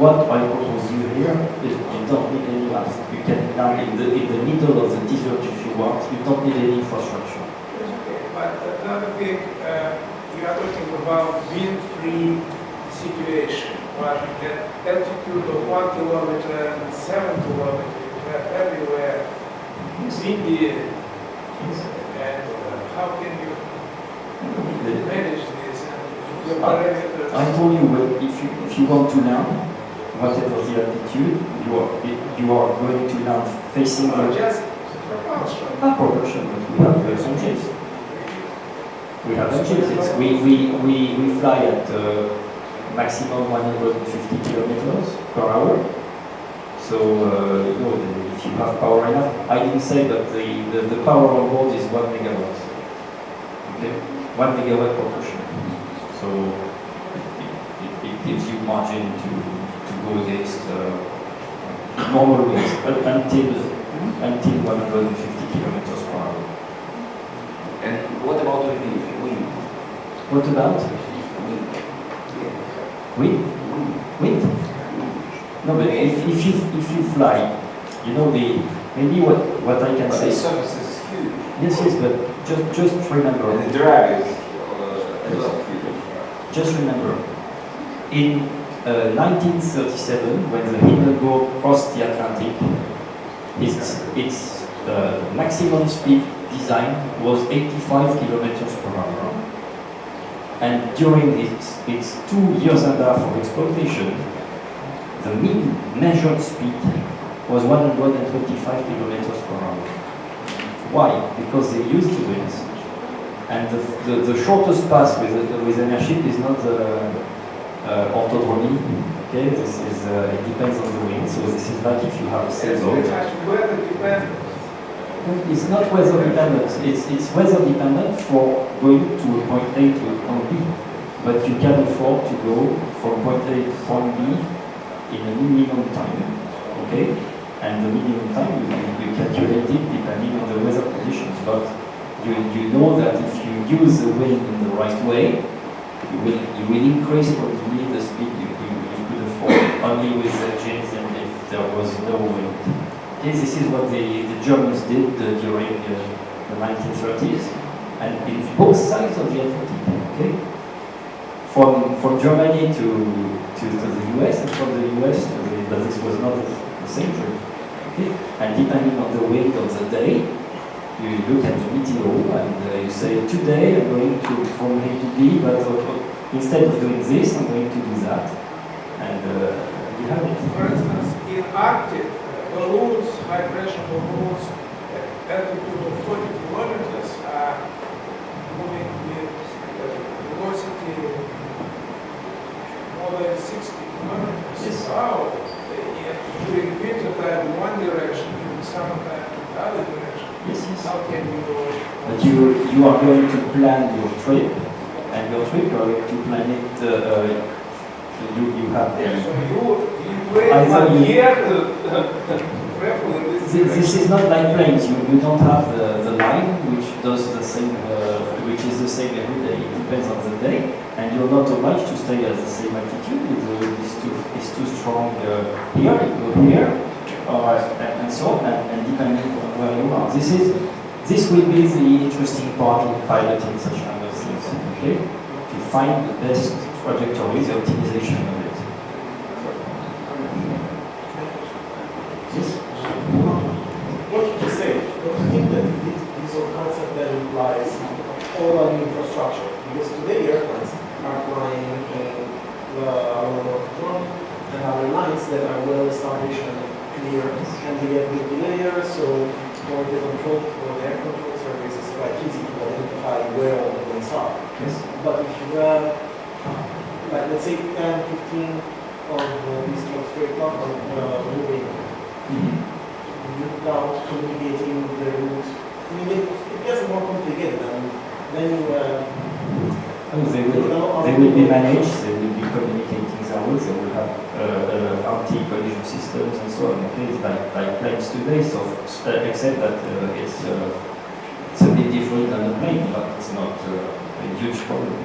S2: what I propose you here is you don't need any mast. You can land in the middle of the desert if you want. You don't need any infrastructure.
S4: Okay, but another thing, you are talking about wind-free situation, but at altitude of 1 kilometer and 7 kilometers, you have everywhere windy, and how can you manage this? Your parameters.
S2: I told you, if you want to land, whatever the altitude, you are going to land facing the
S4: just propulsion.
S2: Propulsion, but we have some engines. We have engines. We fly at maximum 150 kilometers per hour. So if you have power enough, I didn't say that the power on board is 1 megawatt. Okay, 1 megawatt propulsion. So it gives you margin to go against normal winds until 150 kilometers per hour.
S1: And what about wind?
S2: What about wind? No, but if you fly, maybe what I can say.
S1: The surface is huge.
S2: Yes, but just remember.
S1: And the drag is
S2: Just remember, in 1937, when the Hindenburg crossed the Atlantic, its maximum speed design was 85 kilometers per hour. And during its 2 years and a half of exploitation, the mean measured speed was 125 kilometers per hour. Why? Because they used the winds. And the shortest pass with an airship is not orthodromy. Okay, this is it depends on the wind. So this is like if you have a sailboat.
S4: Weather dependent.
S2: It's not weather dependent. It's weather dependent for going to point A to point B. But you can afford to go from point A to point B in a minimum time. Okay, and the minimum time you calculate it depending on the weather conditions. But you know that if you use the wind in the right way, you will increase probably the speed you could afford only with the engines and if there was no wind. Okay, this is what the Germans did during the 1930s, and in both sides of the Atlantic. Okay, from Germany to the US, and from the US to but this was not the same trip. Okay, and depending on the wind of the day, you look at the meteor and you say, today I'm going to from A to B, but instead of doing this, I'm going to do that. And you have it.
S4: For instance, in Arctic, balloons, high pressure balloons, at altitude of 40 kilometers are moving with velocity more than 60 kilometers.
S2: Yes.
S4: Wow. During winter time in one direction, during summertime in the other direction.
S2: Yes, yes.
S4: How can you go?
S2: But you are going to plan your trip, and your trip you are going to plan it. You have.
S4: So you wait
S2: Either
S4: 1
S2: you-
S4: year to travel in this
S2: This is not like planes. You don't have the line which does the same, which is the same every day. It depends on the day, and you're not obliged to stay at the same altitude. It's too strong here. You go here, and so on, and depending on where you are. This will be the interesting part of piloting such kind of things. Okay, to find the best trajectory, the optimization of it. Yes.
S5: What did you say? Don't you think that this is a concept that implies all our new infrastructure? Because today airplanes are flying in the drone and other lines that are well established and clear, and they have good layers, so for the control, for the air control service, it's quite easy to identify where all the planes are.
S2: Yes.
S5: But if you have, like let's say 10, 15 of these straight line moving without communicating the route, I mean, it gets more complicated, and then you
S2: They will be managed, they will be communicating their routes, they will have anti-collision systems and so on. Okay, it's like planes today, so except that it's a bit different than a plane, but it's not a huge problem.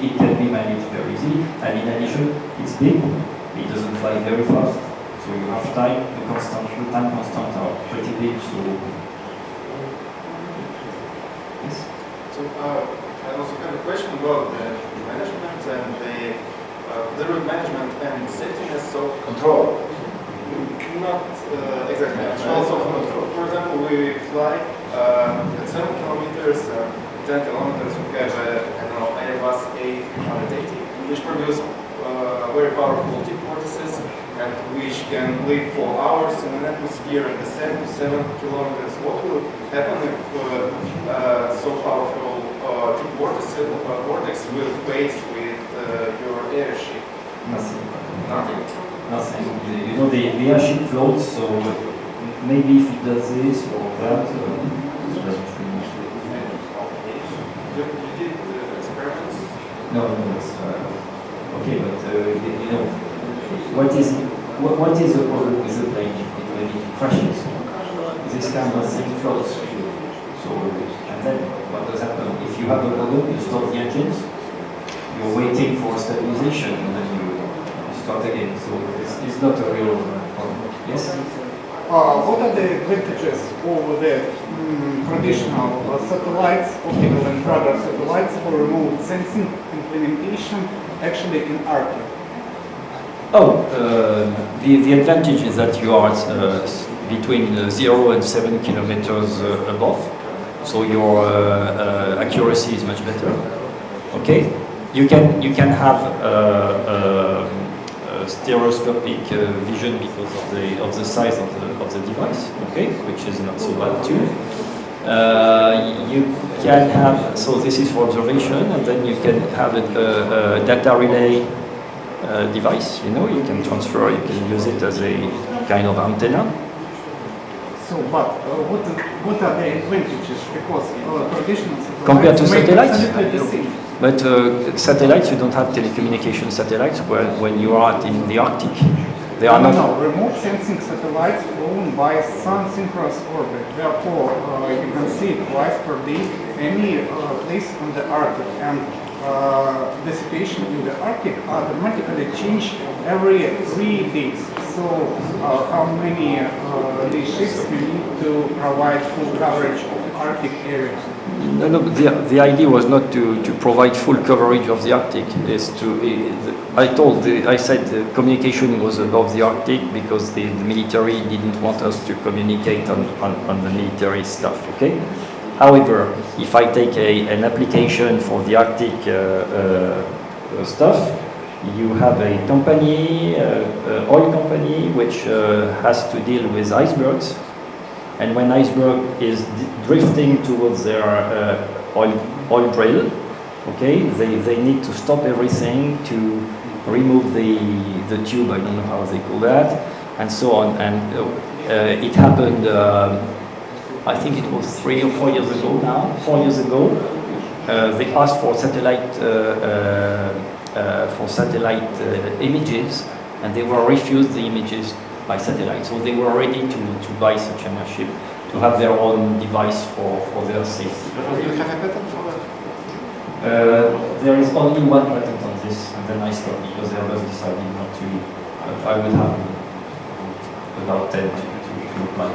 S2: It can be managed very easily, and in addition, it's big, it doesn't fly very fast, so you have time, the time constant are pretty big, so yes.
S6: So I also have a question about the management and the route management and safetyness of
S3: Control.
S6: not exactly control. So for example, we fly at 7 kilometers, 10 kilometers. We have I don't know, Airbus A380, which produce very powerful tip vortices and which can live for hours in an atmosphere and descend to 7 kilometers. What will happen if so powerful tip vortex will face with your airship?
S2: Nothing.
S6: Nothing.
S2: Nothing. You know, the airship floats, so maybe if it does this or that, it doesn't really.
S6: You did experiments?
S2: No, it's okay, but you know, what is the problem with the plane when it crashes? This kind of thing floats. So, and then what does happen? If you have a problem, you stop the engines, you're waiting for stabilization, and then you start again. So it's not a real problem. Yes?
S5: what are the advantages over the
S7: traditional satellites, optical and radar satellites for remote sensing implementation actually in Arctic?
S2: Oh, the advantage is that you are between 0 and 7 kilometers above, so your accuracy is much better. Okay, you can have stereoscopic vision because of the size of the device. Okay, which is not so bad too. You can have, so this is for observation, and then you can have a data relay device. You know, you can transfer, you can use it as a kind of antenna.
S7: So, but what are the advantages? Because traditional satellites
S2: Compared to
S7: make
S2: satellites?
S7: absolutely the same.
S2: But satellites, you don't have telecommunication satellites when you are in the Arctic. They are not.
S7: Remote sensing satellites flown by sun-synchronous orbit. Therefore, you can see it twice per day any place on the Arctic. And the situation in the Arctic automatically change every 3 days. So, how many these ships we need to provide full coverage of the Arctic area?
S2: No, the idea was not to provide full coverage of the Arctic. Is to, I said the communication was above the Arctic because the military didn't want us to communicate on the military stuff, okay? However, if I take an application for the Arctic stuff, you have a company, oil company, which has to deal with icebergs. And when iceberg is drifting towards their oil drill, okay, they need to stop everything to remove the tube, I don't know how they call that, and so on. And it happened, I think it was 3 or 4 years ago now, 4 years ago. They asked for satellite images, and they were refused the images by satellite. So they were ready to buy such a ship, to have their own device for their safety.
S6: Do you have a patent for that?
S2: There is only one patent on this, and then I stopped because Airbus decided not to. I would have about 10 to apply.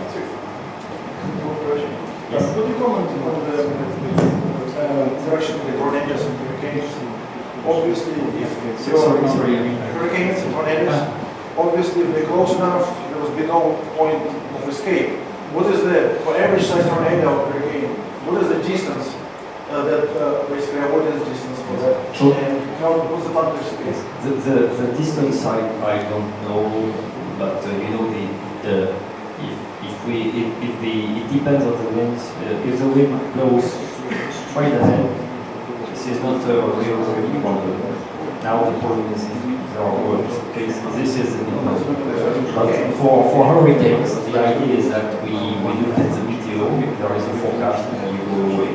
S2: Yes?
S5: Could you comment on the direction of the tornadoes and hurricanes? Obviously, if hurricanes and tornadoes, obviously, if they're close enough, there will be no point of escape. What is for average size tornado or hurricane, what is the distance basically avoidance distance for that?
S2: So,
S5: and what's the time to escape?
S2: The distance I don't know, but you know it depends on the winds. If the wind blows straight ahead, this is not a real problem. Now the problem is there are words. Okay, so this is but for hurricanes, the idea is that we look at the meteor. There is a forecast, and you go away.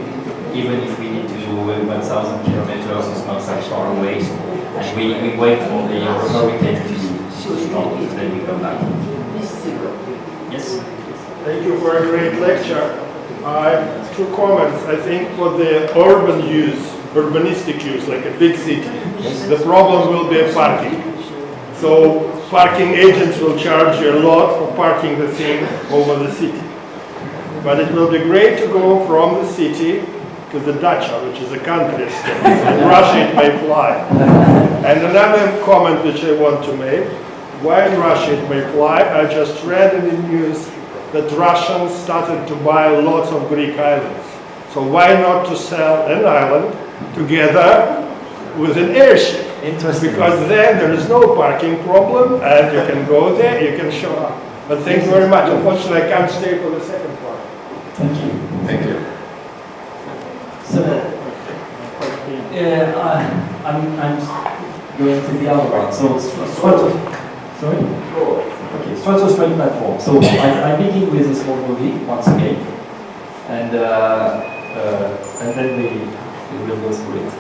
S2: Even if we need to do 1,000 kilometers, it's not that far away, and we wait for the hurricane to stop, and then we come back. Yes.
S8: Thank you for a great lecture. I have 2 comments. I think for the urbanistic use, like a big city, the problem will be parking. So parking agents will charge you a lot for parking the thing over the city. But it will be great to go from the city to the dacha, which is a country estate. In Russia it may fly. And another comment which I want to make, why in Russia it may fly, I just read in the news that Russians started to buy lots of Greek islands. So why not to sell an island together with an airship?
S2: Interesting.
S8: Because then there is no parking problem, and you can go there, you can show up. But thank you very much. Unfortunately, I can't stay for the second part.
S2: Thank you.
S6: Thank you.
S2: So, I'm going to the other one. So, sorry? Okay, stratospheric platform. So, I begin with a small movie once again, and then we will go through it.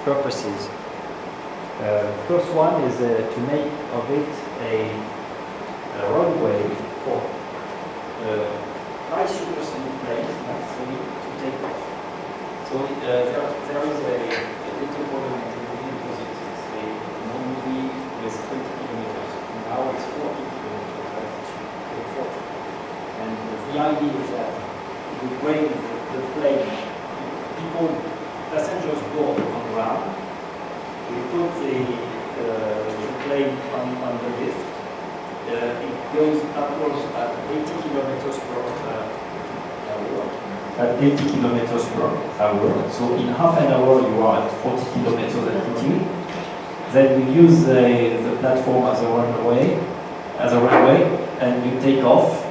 S2: purposes. First one is to make of it a runway for high supersonic planes, actually, to take off. So there is a little problem because it's a movie with 20 kilometers. Now it's 40 kilometers. 40. And the idea is that you bring the plane, passengers board on ground, we put the plane on the lift. It goes upwards at 80 kilometers per hour. At 80 kilometers per hour. So in half an hour you are at 40 kilometers altitude. Then we use the platform as a runway, and you take off.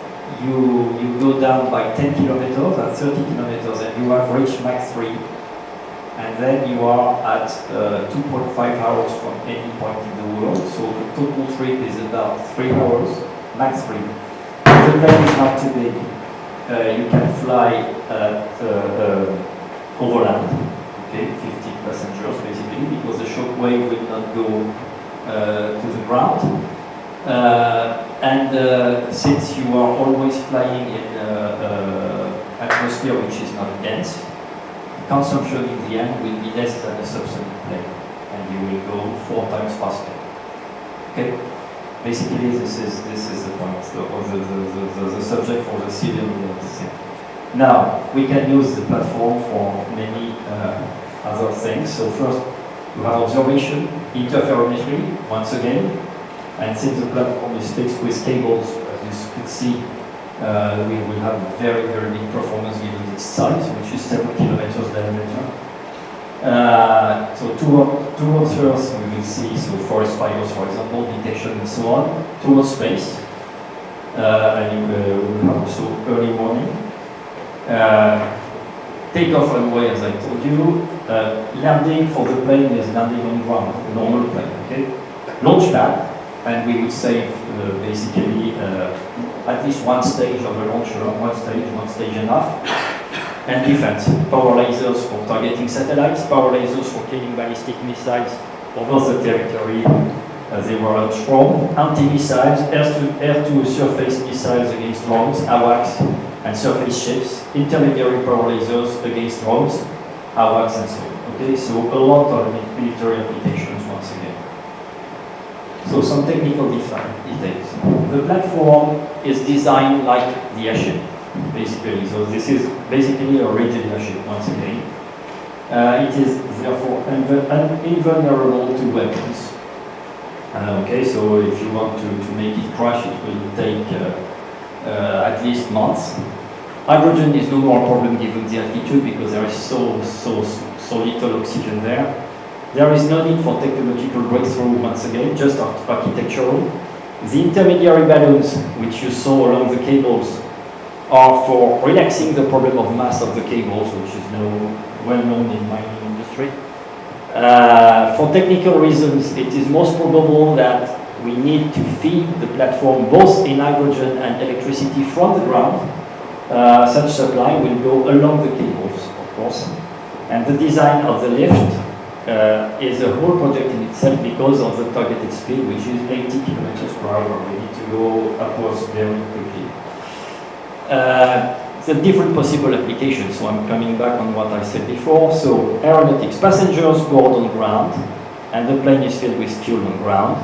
S2: You go down by 10 kilometers at 30 kilometers, and you have reached Mach 3. And then you are at 2.5 hours from any point in the world. So the total trip is about 3 hours, Mach 3. The plane is not too big. You can fly overland, okay, 15 passengers basically, because the shock wave will not go to the ground. Since you are always flying in atmosphere which is not dense, consumption in the end will be less than a subsonic plane, and you will go 4 times faster. Okay. Basically, this is the point, the subject for the civil thing. Now, we can use the platform for many other things. So first, you have observation, interferometry, once again. And since the platform is fixed with cables, as you could see, we will have very, very big performance given its size, which is 7 kilometers diameter. So towards Earth we will see, so forest fires, for example, detection and so on, towards space, and we will have also early warning. Takeoff runway, as I told you. Landing for the plane is landing on ground, a normal plane, okay? Launch pad, and we would save basically at least one stage of a launcher, one stage enough. And defense, power lasers for targeting satellites, power lasers for killing ballistic missiles over the territory they were launched from, anti-missiles, air-to-surface missiles against drones, AWACS, and surface ships, intermediary power lasers against drones, AWACS, and so on. Okay, so a lot of military applications once again. So some technical details. The platform is designed like the airship, basically. So this is basically a rigid airship once again. It is therefore invulnerable to weapons. Okay, so if you want to make it crash, it will take at least months. Hydrogen is no more a problem given the altitude because there is so little oxygen there. There is no need for technological breakthrough once again, just architectural. The intermediary balloons, which you saw along the cables, are for relaxing the problem of mass of the cables, which is well known in mining industry. For technical reasons, it is most probable that we need to feed the platform both in hydrogen and electricity from the ground. Such supply will go along the cables, of course. And the design of the lift is a whole project in itself because of the targeted speed, which is 80 kilometers per hour. We need to go upwards very quickly. The different possible applications, so I'm coming back on what I said before. So aeronautics, passengers board on ground, and the plane is filled with fuel on ground.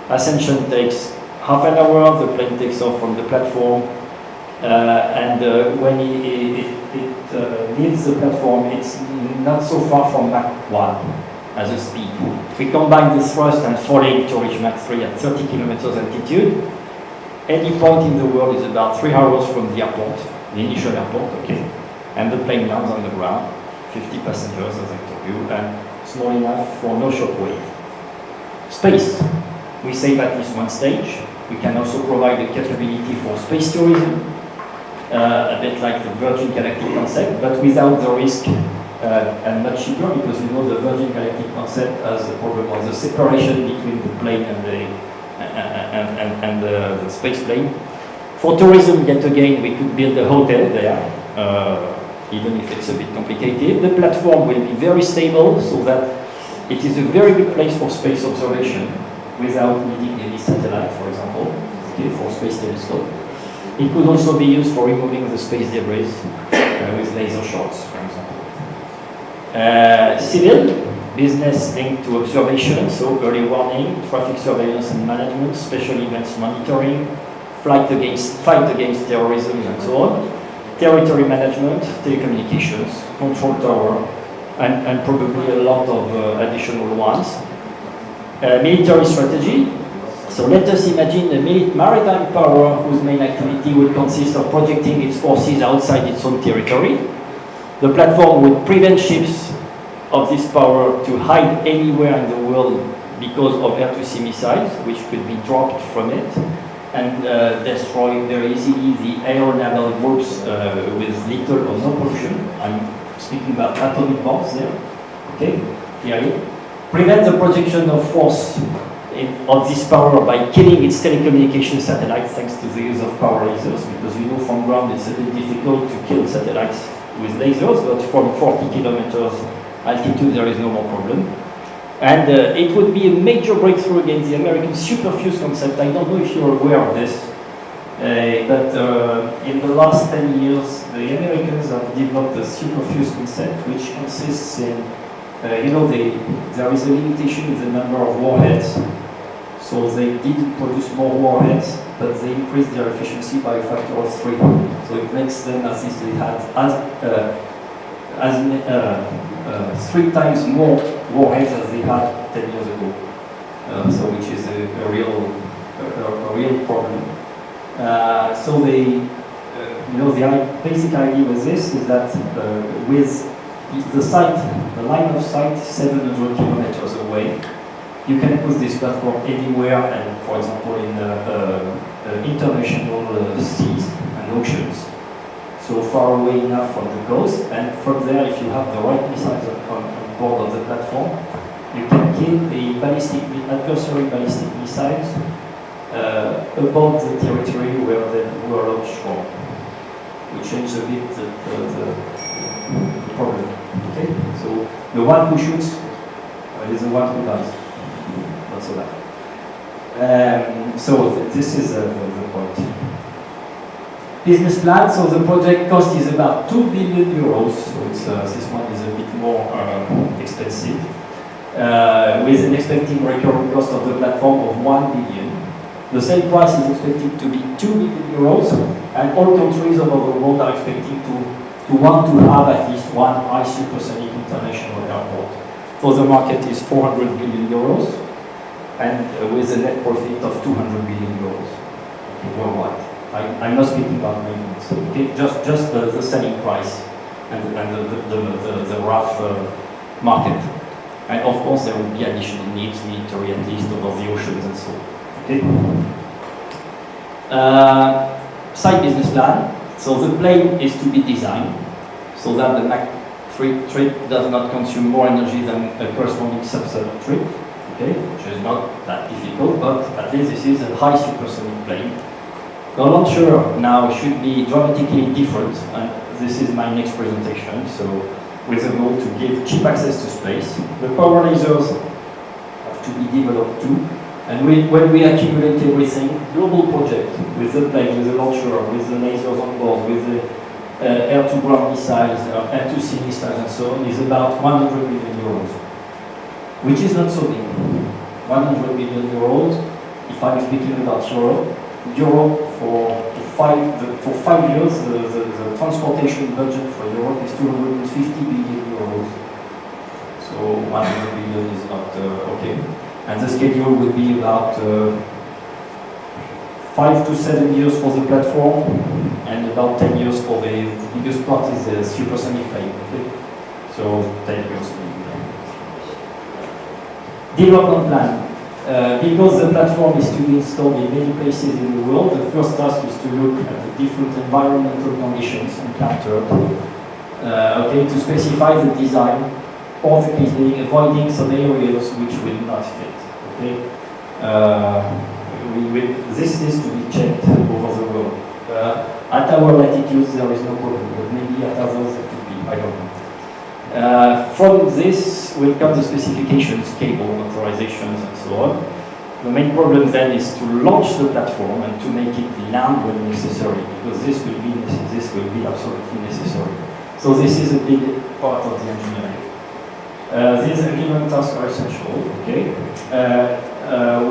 S2: Ascension takes half an hour, the plane takes off from the platform, and when it leaves the platform, it's not so far from Mach 1 as a speed. If we combine the thrust and falling to reach Mach 3 at 30 kilometers altitude, any point in the world is about 3 hours from the airport, the initial airport, okay, and the plane lands on the ground, 50 passengers as I told you, and small enough for no shock wave. Space, we save at least one stage. We can also provide a capability for space tourism, a bit like the Virgin Galactic concept, but without the risk and much cheaper, because you know the Virgin Galactic concept has the problem of the separation between the plane and the space plane. For tourism, yet again, we could build a hotel there, even if it's a bit complicated. The platform will be very stable, so that It is a very good place for space observation without needing any satellite, for example, okay, for space telescope. It could also be used for removing the space debris with laser shots, for example. Civil, business linked to observation, so early warning, traffic surveillance and management, special events monitoring, fight against terrorism and so on, territory management, telecommunications, control tower, and probably a lot of additional ones. Military strategy. So let us imagine a maritime power whose main activity would consist of projecting its forces outside its own territory. The platform would prevent ships of this power to hide anywhere in the world because of air-to-sea missiles, which could be dropped from it, and destroy very easily the aeronaval groups with little or no pollution. I'm speaking about atomic bombs there, okay, clearly. Prevent the projection of force of this power by killing its telecommunication satellites thanks to the use of power lasers, because you know from ground it's a bit difficult to kill satellites with lasers, but from 40 kilometers altitude there is no more problem. And it would be a major breakthrough against the American superfuse concept. I don't know if you're aware of this, but in the last 10 years, the Americans have developed the superfuse concept, which consists in, there is a limitation in the number of warheads. So they didn't produce more warheads, but they increased their efficiency by a factor of 3. So it makes them as if they had 3 times more warheads as they had 10 years ago. So which is a real problem. So the basic idea with this is that with the line of sight 700 kilometers away, you can put this platform anywhere, and for example in international seas and oceans. So far away enough from the coast, and from there, if you have the right missiles on board of the platform, you can kill the adversary ballistic missiles above the territory where they were launched from, which changes a bit the problem. Okay, so the one who shoots is the one who dies, not so bad. So this is the point. Business plan. So the project cost is about 2 billion euros. So it's, this one is a bit more expensive, with an expected recurring cost of the platform of 1 billion. The sale price is expected to be 2 billion euros, and all countries all over the world are expecting to want to have at least one high supersonic international airport. So the market is 400 billion euros, and with a net profit of 200 billion euros worldwide. I'm not speaking about maintenance, okay? Just the selling price and the rough market. And of course there will be additional needs, military at least, over the oceans and so on, okay? Side business plan. So the plane is to be designed so that the Mach 3 trip does not consume more energy than a corresponding sub-7 trip, okay? Which is not that difficult, but at least this is a high supersonic plane. The launcher now should be dramatically different, and this is my next presentation, so with a goal to give cheap access to space. The power lasers have to be developed too, and when we accumulate everything, global project with the plane, with the launcher, with the lasers on board, with the air-to-ground missiles, air-to-sea missiles and so on, is about 100 million euros, which is not so big. 100 million euros, if I'm speaking about Europe for 5 years, the transportation budget for Europe is 250 billion euros. So 100 billion is not okay. And the schedule would be about 5 to 7 years for the platform, and about 10 years for the biggest part is the supersonic plane. Okay? So 10 years. Development plan. Because the platform is to be installed in many places in the world, the first task is to look at the different environmental conditions encountered, to specify the design of the casing, avoiding some areas which will not fit. Okay? This is to be checked over the world. At our latitudes there is no problem, but maybe at others it could be, I don't know. From this will come the specifications, cable, authorizations, and so on. The main problem then is to launch the platform and to make it land when necessary, because this will be absolutely necessary. So this is a big part of the engineering. These engineering tasks are essential. Okay.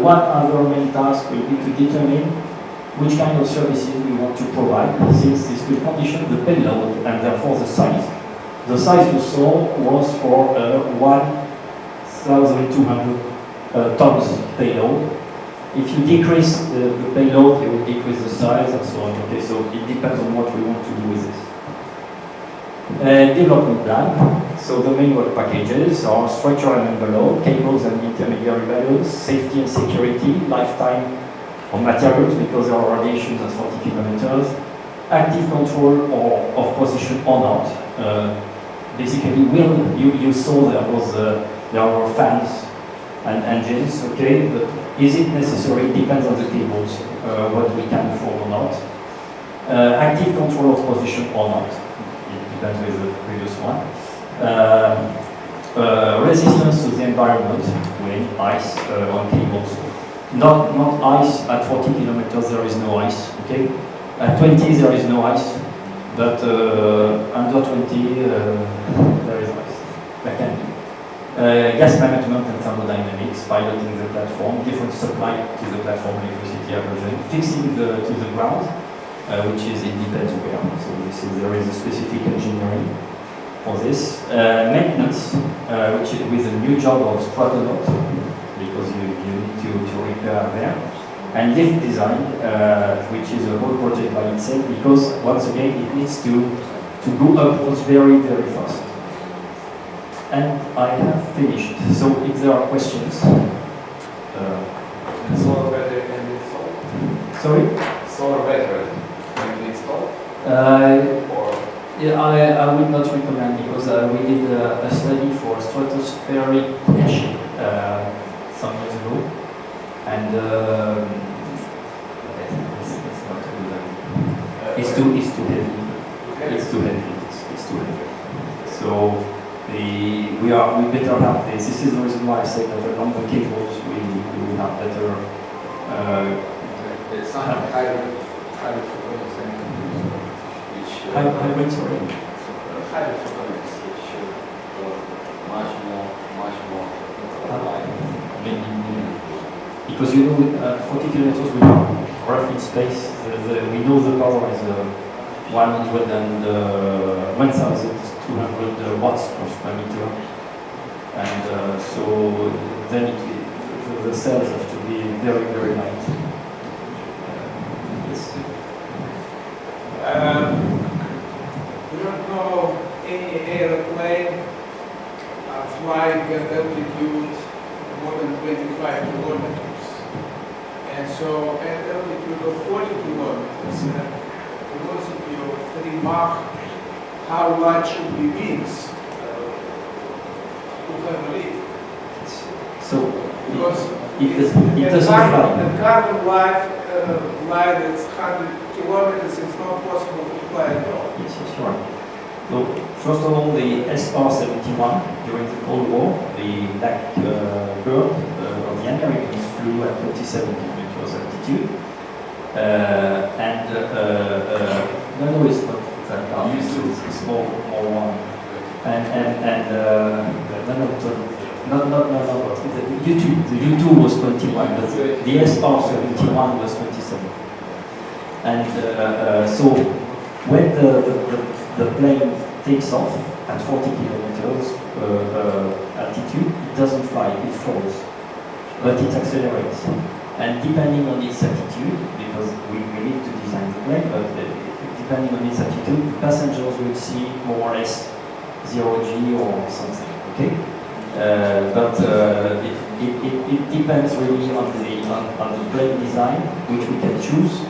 S2: One other main task will be to determine which kind of services we want to provide, since this will condition the payload and therefore the size. The size you saw was for 1,200 tons payload. If you decrease the payload, you will decrease the size and so on. Okay, so it depends on what we want to do with this. Development plan. So the main work packages are structure and envelope, cables and intermediary values, safety and security, lifetime of materials because there are radiations at 40 kilometers, active control of position or not. Basically, you saw there were fans and engines, okay, but is it necessary? It depends on the cables, what we can afford or not. Active control of position or not. It depends with the previous one. Resistance to the environment, wind, ice on cables. Not ice at 40 kilometers, there is no ice, okay? At 20 there is no ice, but under 20 there is ice. That can be. Gas management and thermodynamics, piloting the platform, different supply to the platform, electricity aversion, fixing to the ground, which is it depends where. So there is a specific engineering for this. Maintenance, which is with a new job of stratonaut, because you need to repair there. And lift design, which is a whole project by itself, because once again it needs to go upwards very, very fast. And I have finished. So if there are questions.
S3: Solar battery can be installed?
S2: Sorry?
S3: Solar battery can be installed?
S2: Yeah, I would not recommend, because we did a study for stratospheric caching some years ago, and it's not a good idea. It's too heavy. It's too heavy. It's too heavy. So we better have this. This is the reason why I say that along the cables we will have better.
S3: It's not hybrid photonics which
S2: hybrid, sorry.
S3: Hybrid photonics which much more
S2: because you know, 40 kilometers we are roughly in space. We know the power is 1,200 watts per square meter, and so then the cells have to be very, very light. Yes.
S4: We don't know any airplane flying at altitude more than 25 kilometers. And so at altitude of 40 kilometers, velocity of 3 Mach, how large should be wings to have a lift?
S2: So
S4: Because
S2: it doesn't fly.
S4: the carbon line that's 100 kilometers, it's not possible to fly at all.
S2: Yes, sure. So first of all, the SR-71 during the Cold War, the black bird of the Americans flew at 27 kilometers altitude, no, it's not that large. It's more one, and no. The U2 was 21, but the SR-71 was 27, and so when the plane takes off at 40 kilometers altitude, it doesn't fly, it falls, but it accelerates. And depending on its attitude, because we need to design the plane, but depending on its attitude, the passengers will see more or less 0G or something, okay? But it depends really on the plane design, which we can choose.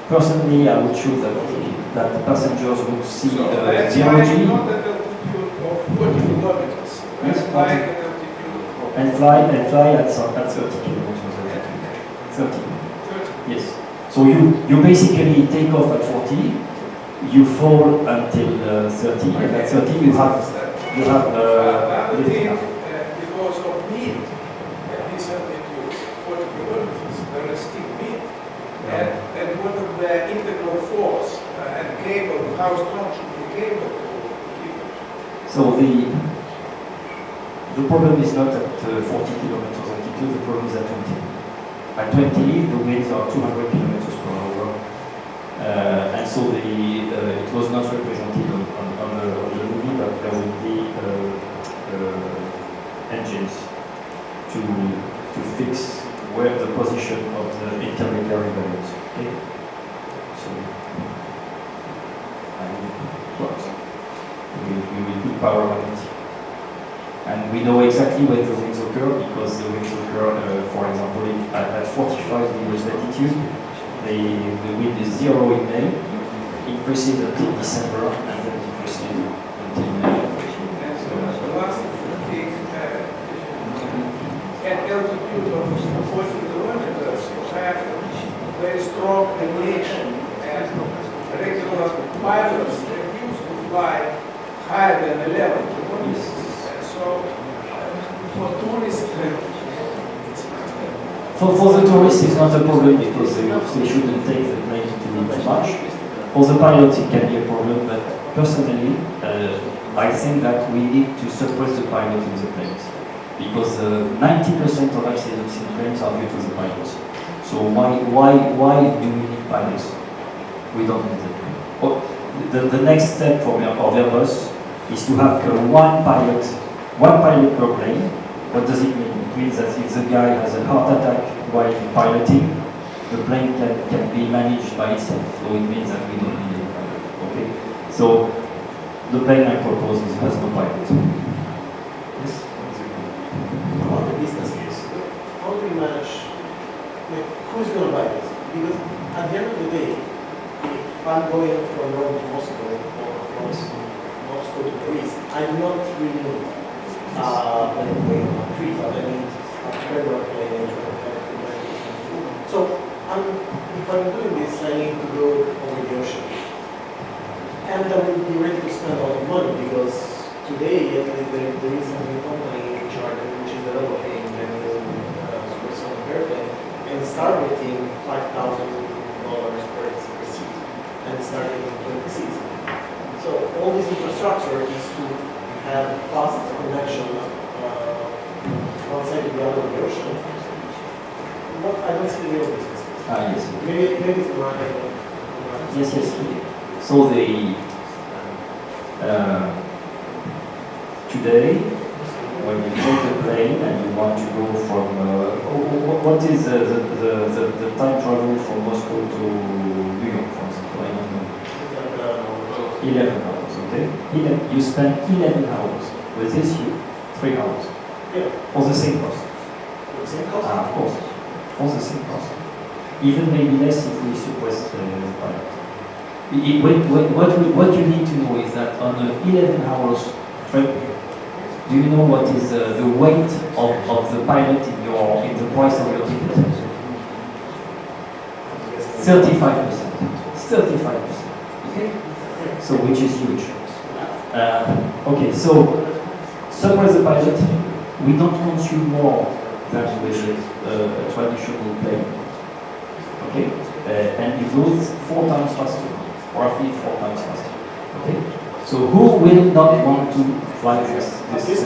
S2: Personally, I would choose that the passengers will see 0G.
S4: Not at altitude of 40 kilometers.
S2: Yes,
S4: Flying
S2: 40.
S4: at altitude of
S2: And fly at 30 kilometers altitude. 30.
S4: 30.
S2: Yes. So you basically take off at 40, you fall until 30, and at 30 you have you have
S4: Another
S2: lift
S4: thing,
S2: enough.
S4: because of wind, at this altitude, 40 kilometers, there is still wind. And what is the integral force and cable, how strong should be cable to keep it?
S2: So the problem is not at 40 kilometers altitude, the problem is at 20. At 20, the winds are 200 kilometers per hour. And so it was not represented on the movie, but there will be engines to fix where the position of the intermediary values. Okay? So, and it works. We will put power on it. And we know exactly when the winds occur, because the winds occur, for example, at 45 degrees latitude, the wind is 0 in May, increases until December, and then decreases until May.
S4: The last thing, at altitude of 40 kilometers, you have very strong radiation, and regular pilots refuse to fly higher than 11 kilometers. And so, for tourists,
S2: For the tourists, it's not a problem because they shouldn't take the plane too much. For the pilots, it can be a problem, but personally, I think that we need to suppress the pilot in the planes, because 90% of accidents in planes are due to the pilots. So why do we need pilots? We don't need them. Oh, the next step for Airbus is to have one pilot per plane. What does it mean? It means that if the guy has a heart attack while piloting, the plane can be managed by itself. So it means that we don't need a pilot. Okay? So the plane I propose has no pilot. Yes?
S5: On the business case, how do you manage, like, who's going to buy this? Because at the end of the day, if I'm going from Rome to Moscow or from Moscow to Greece, I do not really need an plane on a tree, but I need a regular plane. So if I'm doing this, I need to go over the ocean. And I will be ready to spend a lot of money, because today there is a new company which is developing a new supersonic airplane, and it's targeting $5,000 per seat, and it's targeting 20 seats. So all this infrastructure is to have fast connection one side to the other of the ocean. But I don't see the real business.
S2: Yes.
S5: Maybe it's market.
S2: Yes. So today, when you take the plane and you want to go from, what is the time travel from Moscow to New York, for example? I don't know. 11 hours, okay? You spend 11 hours. With this, 3 hours.
S5: Yeah.
S2: For the same cost.
S5: For the same cost?
S2: Of course. For the same cost. Even maybe less if we suppress the pilot. What you need to know is that on an 11 hours trip, do you know what is the weight of the pilot in the price of your ticket? 35%. 35%. Okay? So which is huge. Okay, so suppress the pilot. We don't consume more than with a traditional plane. Okay? And it goes 4 times faster, roughly 4 times faster. Okay? So who will not want to fly this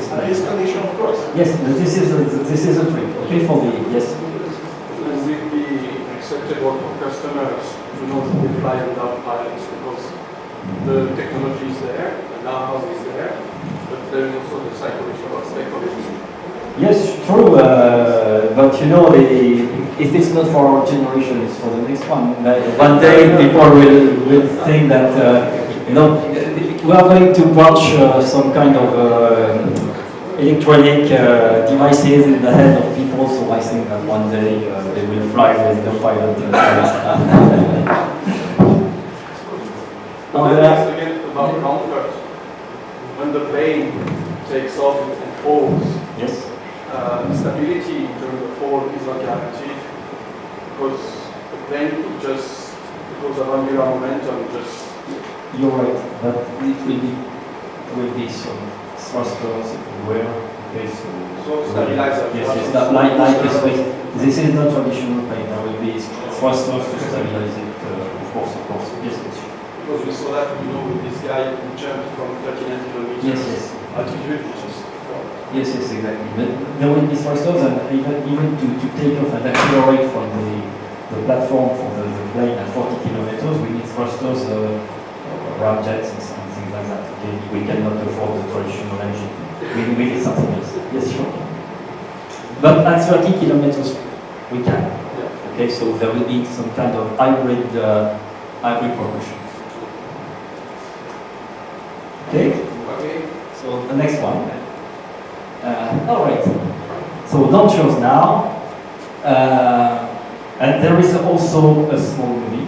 S2: plane?
S5: This condition, of course.
S2: Yes, this is a trick. Okay, for the yes.
S9: Will it be acceptable for customers to not fly without pilots, because the technology is there, the know-how is there, but there is also the psychological aspect.
S2: Yes, true. But you know, if it's not for our generation, it's for the next one. One day, people will think that you know, we are going to watch some kind of electronic devices in the head of people. So I think that one day they will fly with the pilot.
S9: But then again about comfort. When the plane takes off and falls,
S2: Yes.
S9: Stability during the fall is not guaranteed, because the plane just, because of angular momentum, just...
S2: You're right, but it will be some thrusters everywhere. Okay,
S9: So stabilizer.
S2: yes, yes, like a space. This is not traditional plane. There will be thrusters to stabilize it. Of course. Yes, yes.
S9: Because we saw that, with this guy who jumped from 39 kilometers
S2: Yes.
S9: altitude, which is
S2: Yes, exactly. But there will be thrusters, and even to take off and accelerate from the platform for the plane at 40 kilometers, we need thrusters, ramjets, and things like that. Okay? We cannot afford the traditional engine. We need something else. Yes, sure. But at 30 kilometers, we can.
S9: Yeah.
S2: Okay, so there will be some kind of hybrid propulsion. Okay. So the next one. All right. So launchers now, and there is also a small movie.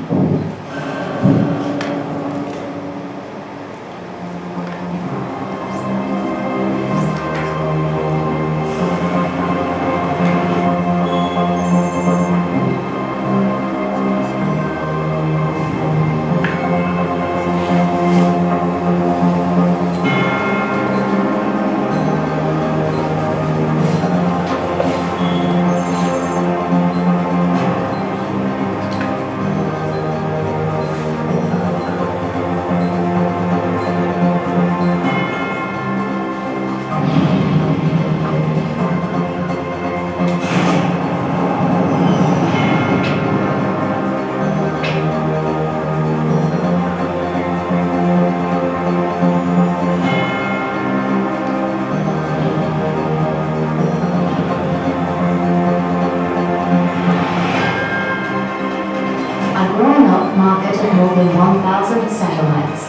S10: More than 1,000 satellites.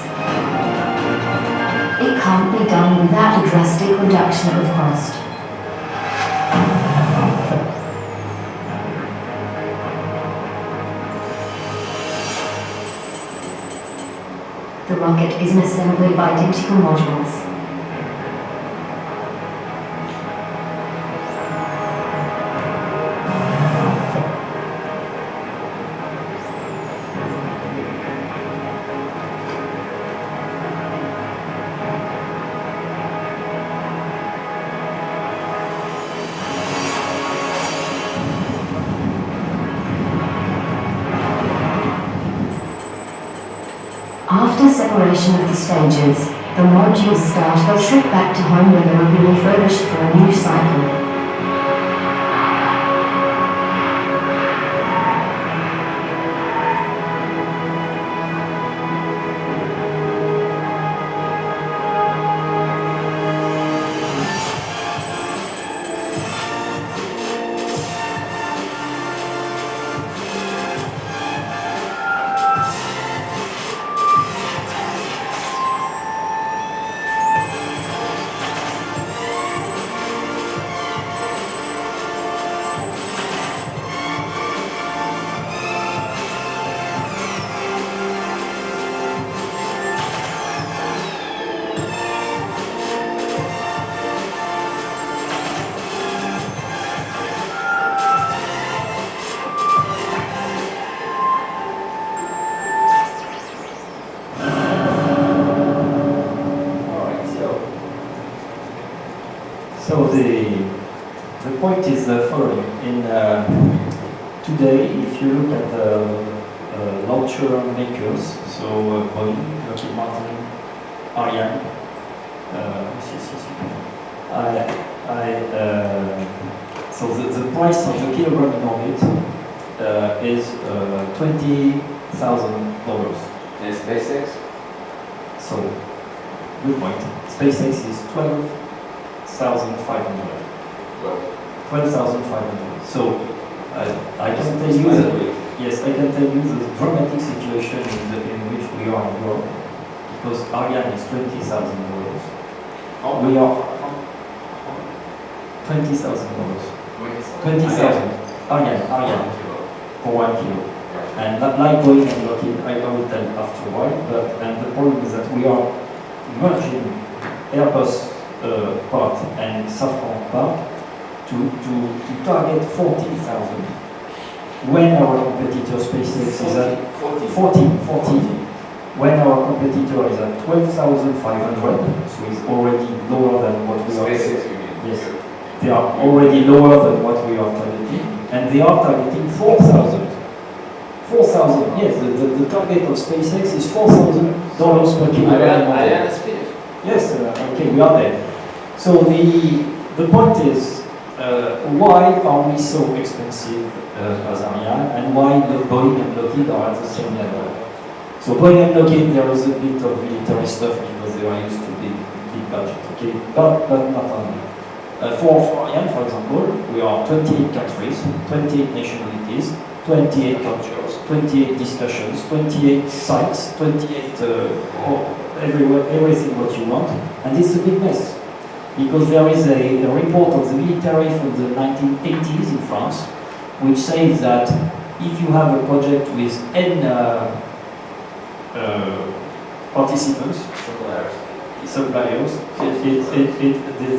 S10: It can't be done without a drastic reduction of cost. The rocket is an assembly of identical modules. After separation of the stages, the modules start their trip back to home where they will be refurbished for a new cycle.
S2: So the point is the following. Today, if you look at the launcher makers, so Boeing, Lockheed Martin, Ariane, so the price of the kilogram in orbit is $20,000.
S3: And SpaceX?
S2: So, good point. SpaceX is 12,500.
S3: Well,
S2: 12,500. So I can tell you that, yes, I can tell you the dramatic situation in which we are in Europe, because Ariane is $20,000. We are $20,000. 20,000. Ariane for 1 kilo. And that like Boeing and Lockheed, I will tell after a while, and the problem is that we are merging Airbus part and Safran part to target 14,000. When our competitor SpaceX is at 14. when our competitor is at 12,500, so it's already lower than what we are.
S3: SpaceX, you mean?
S2: Yes, they are already lower than what we are targeting, and they are targeting 4,000. 4,000, yes, the target of SpaceX is $4,000 per kilogram.
S3: Ariane is finished.
S2: Yes, okay, we are there. So the point is, why are we so expensive as Ariane, and why the Boeing and Lockheed are at the same level? So Boeing and Lockheed, there is a bit of military stuff because they are used to big budget, okay? But not only. For Ariane, for example, we are 28 countries, 28 nationalities, 28 cultures, 28 discussions, 28 sites, 28 everywhere, everything what you want, and it's a big mess. Because there is a report of the military from the 1980s in France, which says that if you have a project with N participants, suppliers,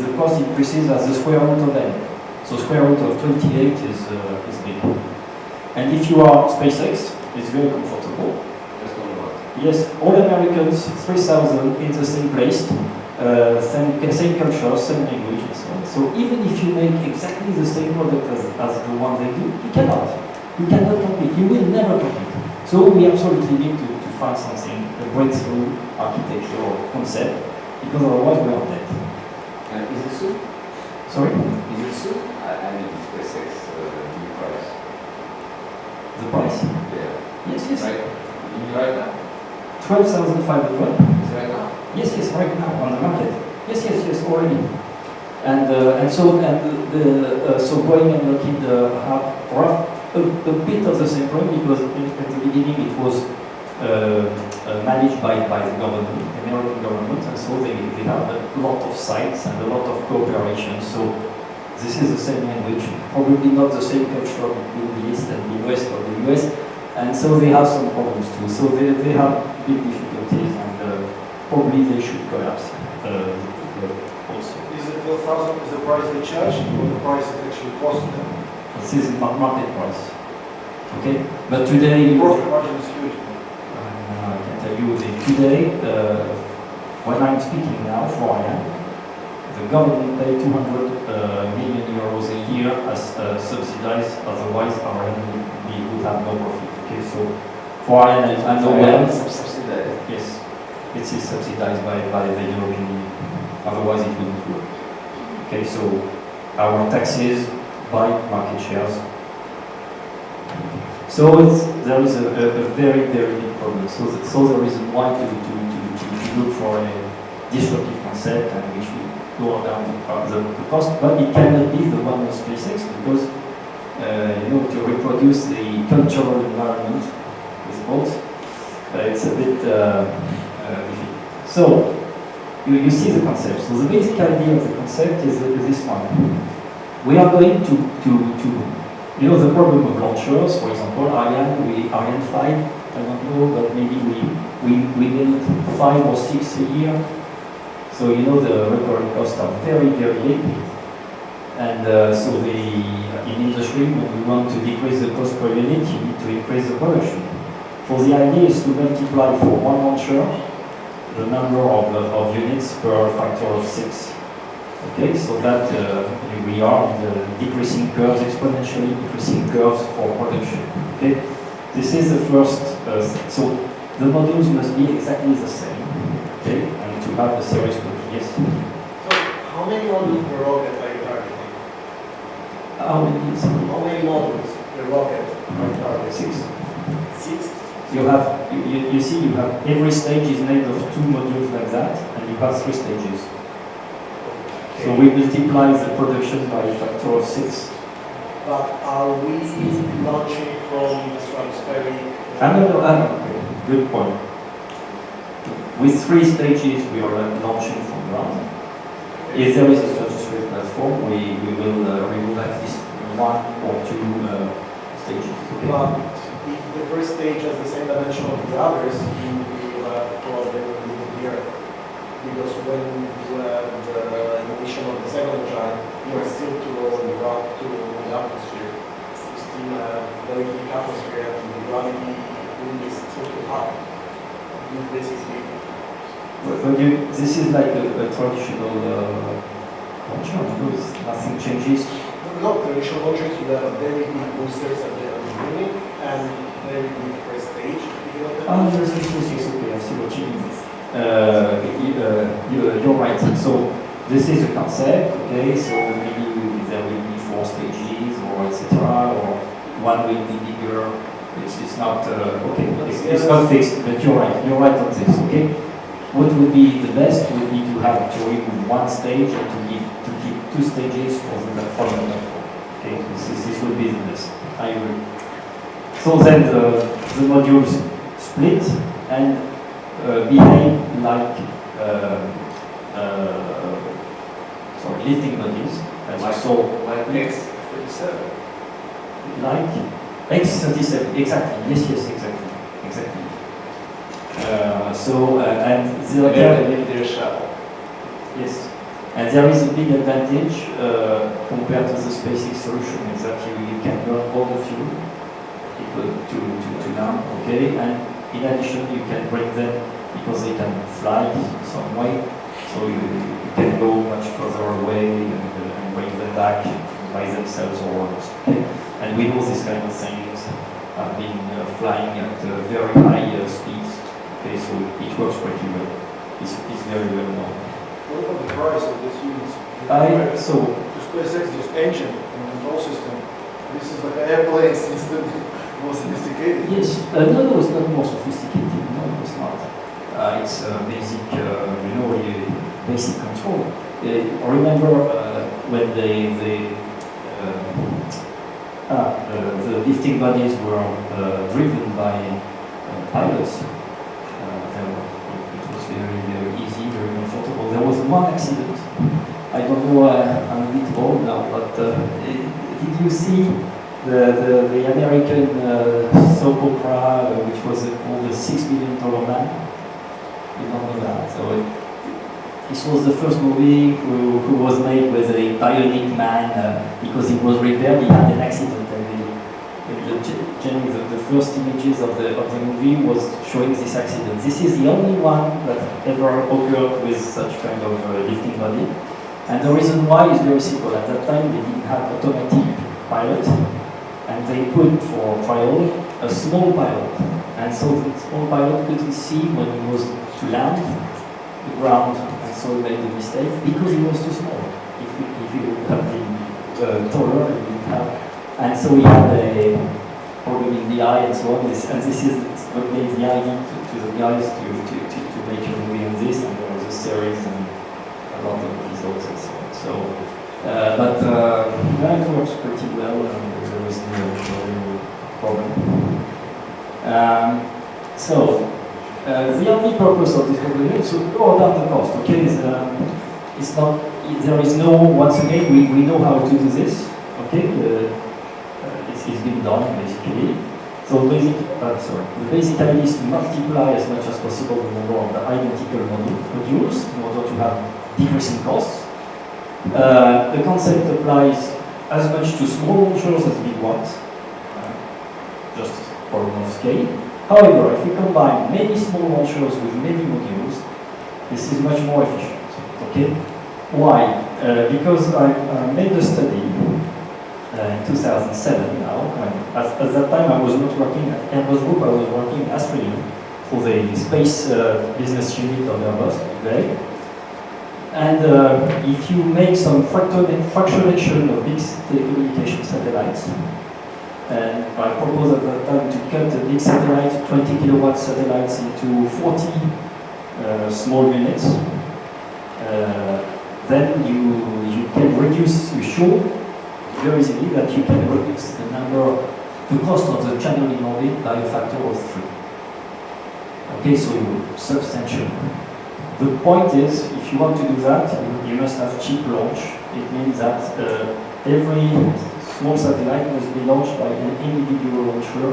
S2: the cost increases as the square root of N. So square root of 28 is big. And if you are SpaceX, it's very comfortable. Yes, all Americans, 3,000 in the same place, same culture, same language, and so on. So even if you make exactly the same product as the one they do, you cannot. You cannot compete. You will never compete. So we absolutely need to find something, a breakthrough architecture or concept, because otherwise we are dead.
S3: Is it so?
S2: Sorry?
S3: Is it so? I mean, SpaceX, new price.
S2: The price?
S3: Yeah.
S2: Yes, yes.
S3: Right now?
S2: 12,500.
S3: Is right now?
S2: Yes, yes, right now on the market. Yes, already. And so Boeing and Lockheed have a bit of the same problem because at the beginning it was managed by the government, the American government, and so they have a lot of sites and a lot of cooperation. So this is the same language, probably not the same culture between the East and the West or the US, and so they have some problems too. So they have big difficulties, and probably they should collapse also.
S5: Is it 12,000 is the price they charge, or the price it actually costs them?
S2: This is market price. Okay, but today
S5: The profit margin is huge.
S2: I can tell you that today, when I'm speaking now for Ariane, the government paid 200 million euros a year as subsidized, otherwise Ariane would have no profit. Okay, so for Ariane, I know well.
S3: Subsidized.
S2: Yes, it is subsidized by the European Union. Otherwise, it wouldn't work. Okay, so our taxes buy market shares. So there is a very, very big problem. So the reason why to look for a disruptive concept and we should lower down the cost, but it cannot be the one of SpaceX because to reproduce the cultural environment with both, it's a bit difficult. So you see the concept. So the basic idea of the concept is this one. We are going to the problem of launchers, for example, Ariane 5, I don't know, but maybe we build 5 or 6 a year. So the recurring costs are very, very big. And so in industry, when we want to decrease the cost per unit, you need to increase the production. So the idea is to multiply for one launcher the number of units per factor of 6. Okay, so that we are in the decreasing curves, exponentially decreasing curves for production. Okay, this is the first. So the modules must be exactly the same. Okay, and to have a serious production. Yes.
S5: So how many modules per rocket are you targeting?
S2: How many
S5: modules per rocket are you targeting?
S2: 6.
S5: 6?
S2: You have you see you have every stage is made of 2 modules like that, and you have 3 stages. So we multiply the production by a factor of 6.
S5: But are we launching from the stratospheric?
S2: Okay. Good point. With 3 stages, we are launching from ground. If there is a stratospheric platform, we will remove at least 1 or 2 stages. Okay.
S5: But if the first stage has the same dimension of the others, you will have probably remove the Earth. Because when you have the emission of the second giant, you are still too low in the ground to the atmosphere. You still have very weak atmosphere and the gravity will be still too high. with basically.
S2: But this is like a traditional launcher, because nothing changes.
S5: No, traditional launchers, you have very big boosters at the beginning and very big first stage.
S2: Yes, okay, I see what you mean. You're right. So this is a concept, okay, so maybe there will be 4 stages or etc. or one will be bigger. It's not, okay, it's not fixed, but you're right on this, okay? What would be the best would be to have to remove 1 stage and to keep 2 stages for the platform. Okay, this would be the best. I agree. So then the modules split and behave like lifting bodies. As you saw,
S1: like X-37.
S2: Like X-37, exactly. Yes, exactly. And
S1: their shuttle.
S2: yes, and there is a big advantage compared to the SpaceX solution is that you can burn all the fuel to land, okay, and in addition you can bring them because they can fly some way, so you can go much further away and bring them back by themselves or okay. And we know these kind of things have been flying at very high speeds. Okay, so it works pretty well. It's very well known.
S5: What about the price of this unit? The SpaceX is engine and control system. This is like an airplane system, more sophisticated.
S2: Yes, no, it's not more sophisticated. No, it's not. It's basic, basic control. Remember when the lifting bodies were driven by pilots. It was very, very easy, very comfortable. There was one accident. I don't know, I'm a bit old now, but did you see the American soap opera, which was called the $6 Million Man? You don't know that. So this was the first movie who was made with a bionic man because he was repaired. He had an accident, and the first images of the movie was showing this accident. This is the only one that ever occurred with such kind of lifting body. And the reason why is very simple. At that time, they didn't have automatic pilot, and they put for trial a small pilot. And so the small pilot couldn't see when he was to land the ground, and so he made the mistake because he was too small. If he would have been taller, he would have. And so he had a problem in the eye and so on. And this is what made the idea to the guys to make a movie on this, and there was a series and a lot of results and so on. So, it works pretty well, and there was no problem. The only purpose of this calculation is to go down the cost. Okay, it's not. There is no. Once again, we know how to do this. Okay, it's been done basically. So the basic idea is to multiply as much as possible the number of the identical modules in order to have decreasing costs. The concept applies as much to small launchers as big ones, just for enough scale. However, if we combine many small launchers with many modules, this is much more efficient. Okay? Why? Because I made a study in 2007 now. At that time, I was not working at Airbus Group, I was working in Australia for the space business unit of Airbus today. And if you make some fractionation of big telecommunication satellites, and I proposed at that time to cut the big satellites, 20 kilowatt satellites, into 40 small units, then you can reduce, you show very easily that you can reduce the cost of the channel in orbit by a factor of 3. Okay, so substantial. The point is, if you want to do that, you must have cheap launch. It means that every small satellite must be launched by an individual launcher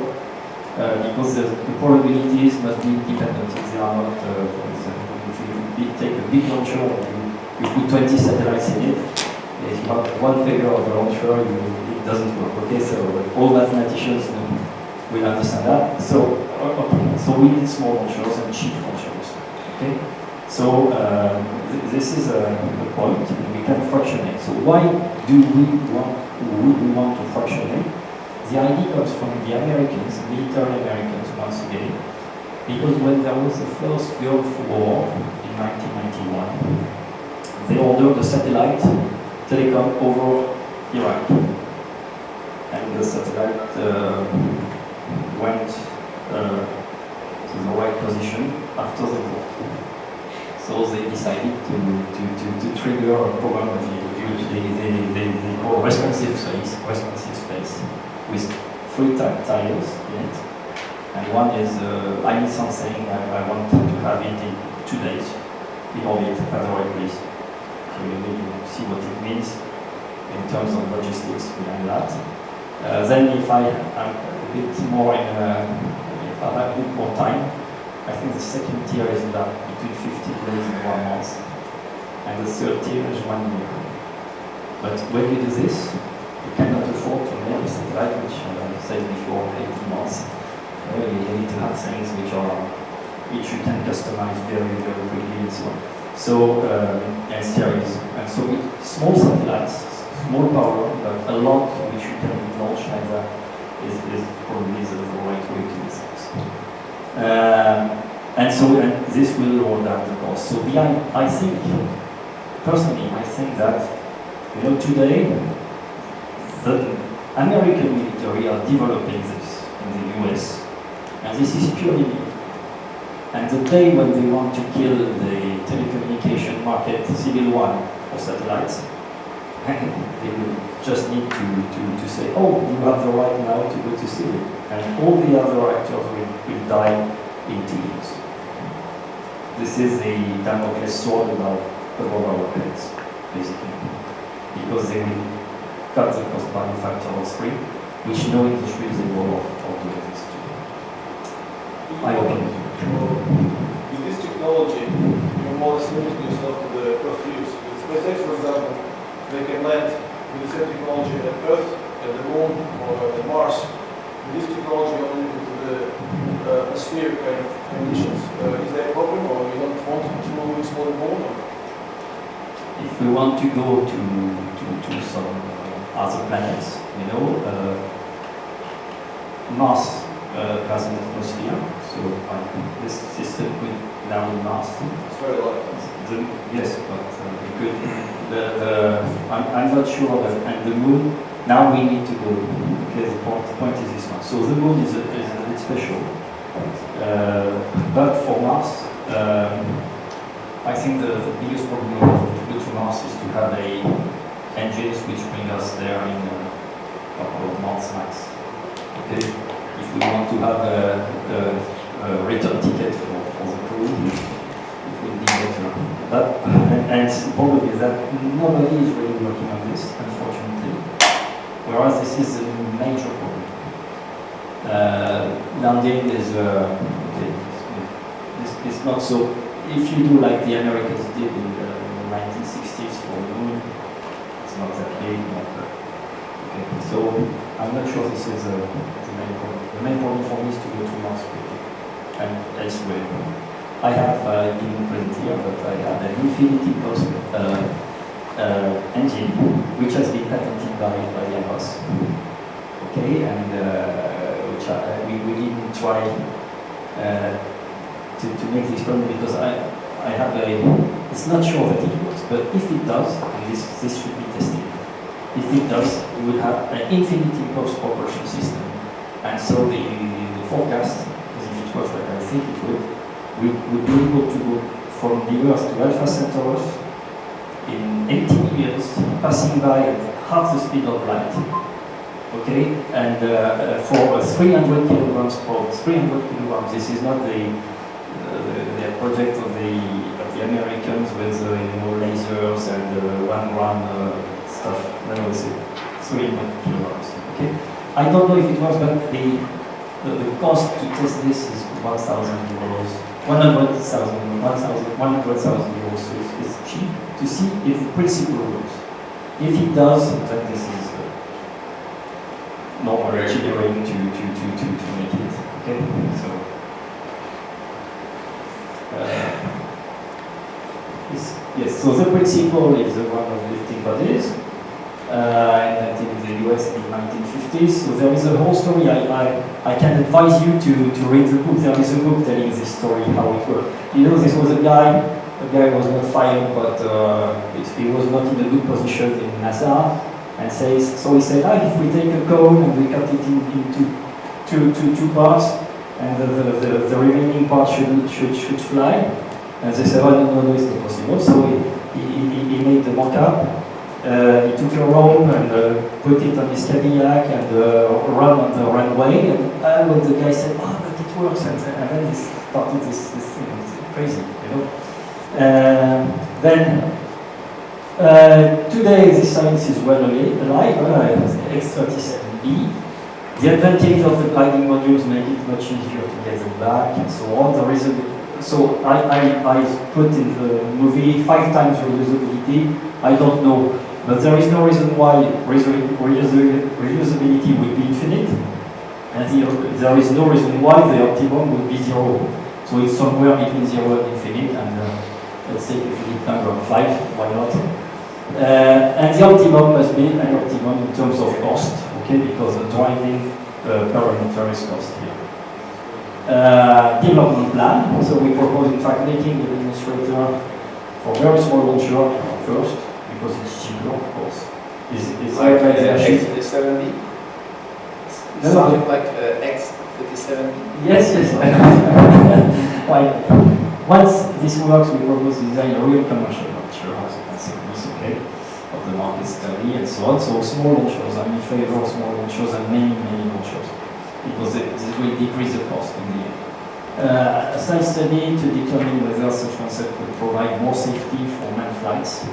S2: because the probabilities must be independent. They are not, for example, if you take a big launcher and you put 20 satellites in it, if you have one failure of the launcher, it doesn't work. Okay, so all mathematicians will understand that. So we need small launchers and cheap launchers. Okay, so this is the point. We can fractionate. So why would we want to fractionate? The idea comes from the Americans, military Americans, once again, because when there was the first Gulf War in 1991, they ordered a satellite telecom over Iraq, and the satellite went to the right position after the war. So they decided to trigger a program of they call responsive space, with 3 tiles in it. And one is, I need something, I want to have it in 2 days in orbit at the right place. So you need to see what it means in terms of logistics behind that. Then if I am a bit more if I have a bit more time, I think the second tier is about between 15 days and 1 month. And the third tier is 1 year. But when you do this, you cannot afford to make a satellite which, I said before, 18 months. You need to have things which you can customize very, very quickly and so on. So, and series. And so small satellites, small power, but a lot which you can launch like that is probably the right way to do things. And this will lower down the cost. So I think, personally, I think that, today, the American military are developing this in the US, and this is purely new. And the day when they want to kill the telecommunication market, civil one, for satellites, they will just need to say, oh, you have the right now to go to civil. And all the other actors will die in 2 years. This is the Damocles sword above our heads, basically. Because they will cut the cost by a factor of 3, which no industry is able of doing this to. I open.
S5: With this technology, you're more or less limiting yourself to the Earth use. With SpaceX, for example, they can land with the same technology at Earth, at the Moon, or at Mars. With this technology, you're limited to the atmosphere kind of conditions. Is there a problem, or you don't want to explore the Moon? Or?
S2: If we want to go to some other planets, Mars has an atmosphere, so this system could land on Mars.
S5: It's very light.
S2: Yes, but we could. I'm not sure that, and the Moon. Now we need to go. Okay, the point is this one. So the Moon is a bit special, but for Mars. I think the biggest problem to go to Mars is to have engines which bring us there in a couple of months max. Okay, if we want to have a return ticket for the crew, it will be better. But and the problem is that nobody is really working on this, unfortunately. Whereas this is a major problem. Landing is it's not so. If you do like the Americans did in the 1960s for the Moon, it's not that big. Okay. So I'm not sure this is the main problem. The main problem for me is to go to Mars quickly and elsewhere. I have even present here, but I have an infinity post engine which has been patented by Airbus. Okay, and which we didn't try. To make this problem, because I have it's not sure that it works, but if it does, and this should be tested, if it does, we will have an infinity post-propulsion system, and so the forecast, as if it works like I think it would, we would be able to go from the Earth to Alpha Centaurus in 18 years, passing by at half the speed of light. Okay, and for 300 kilograms per 300 kilograms, this is not the project of the Americans with lasers and one stuff. No, it's 300 kilograms. Okay, I don't know if it works, but the cost to test this is 1,000 euros, 100,000 euros. So it's cheap to see if the principle works. If it does, then this is normal engineering to make it. Okay, so. Yes, so the principle is the one of lifting bodies, invented in the US in the 1950s. So there is a whole story. I can advise you to read the book. There is a book telling this story, how it worked. You know, this was a guy was not fired, but he was not in a good position in NASA, and so he said, if we take a cone and we cut it into two parts, and the remaining part should fly. And they said, no, it's not possible. So he made the mock-up. He took a rope and put it on his Cadillac and ran on the runway. And when the guy said, but it works, and then he started this thing. It's crazy, you know. Then today this science is well alive. X-37B. The advantage of the gliding modules make it much easier to get them back and so on. So I put in the movie 5 times reusability. I don't know, but there is no reason why reusability would be infinite, and there is no reason why the optimum would be 0. So it's somewhere between 0 and infinite, and let's say infinite number of 5, why not? And the optimum must be an optimum in terms of cost, okay, because the driving parameter is cost here. Development plan. So we propose in fact making the demonstrator for very small launcher first, because it's cheaper, of course. Is
S3: like
S2: X-37B?
S3: Something like X-37B?
S2: Yes. Well, once this works, we propose to design a real commercial launcher, as you can see this, okay, of the market study and so on. So small launchers, I'm in favor of small launchers and many launchers, because this will decrease the cost in the end. A science study to determine whether such concept will provide more safety for manned flights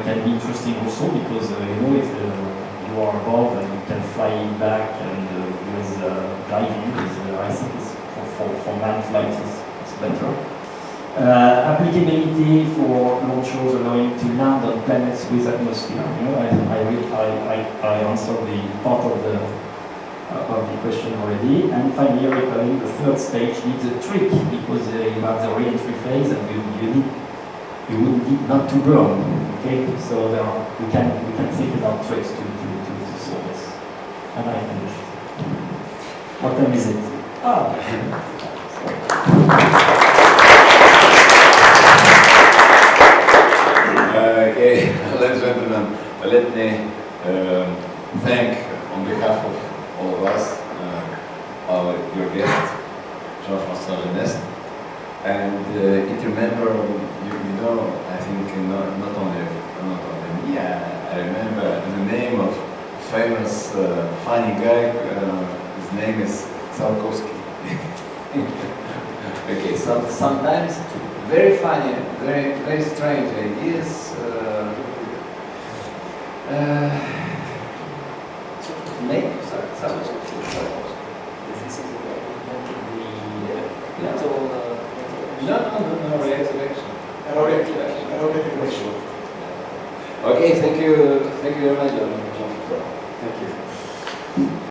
S2: can be interesting also, because you know, if you are above and you can fly back and with diving, I think it's for manned flights it's better. Applicability for launchers allowing to land on planets with atmosphere. You know, I answered the part of the question already. And finally, recalling the third stage needs a trick, because you have the re-entry phase and you would need not to burn. Okay, so we can think about tricks to solve this. And I finished. What time is it?
S1: Okay, ladies and gentlemen, let me thank on behalf of all of us your guest, Jen-Francois Geneste, and it remember, you know, I think not only me, I remember the name of famous funny guy. His name is Tsiolkovsky. Okay, so sometimes very funny, very strange ideas. Make no reaction. Okay, thank you very much, John. Thank you.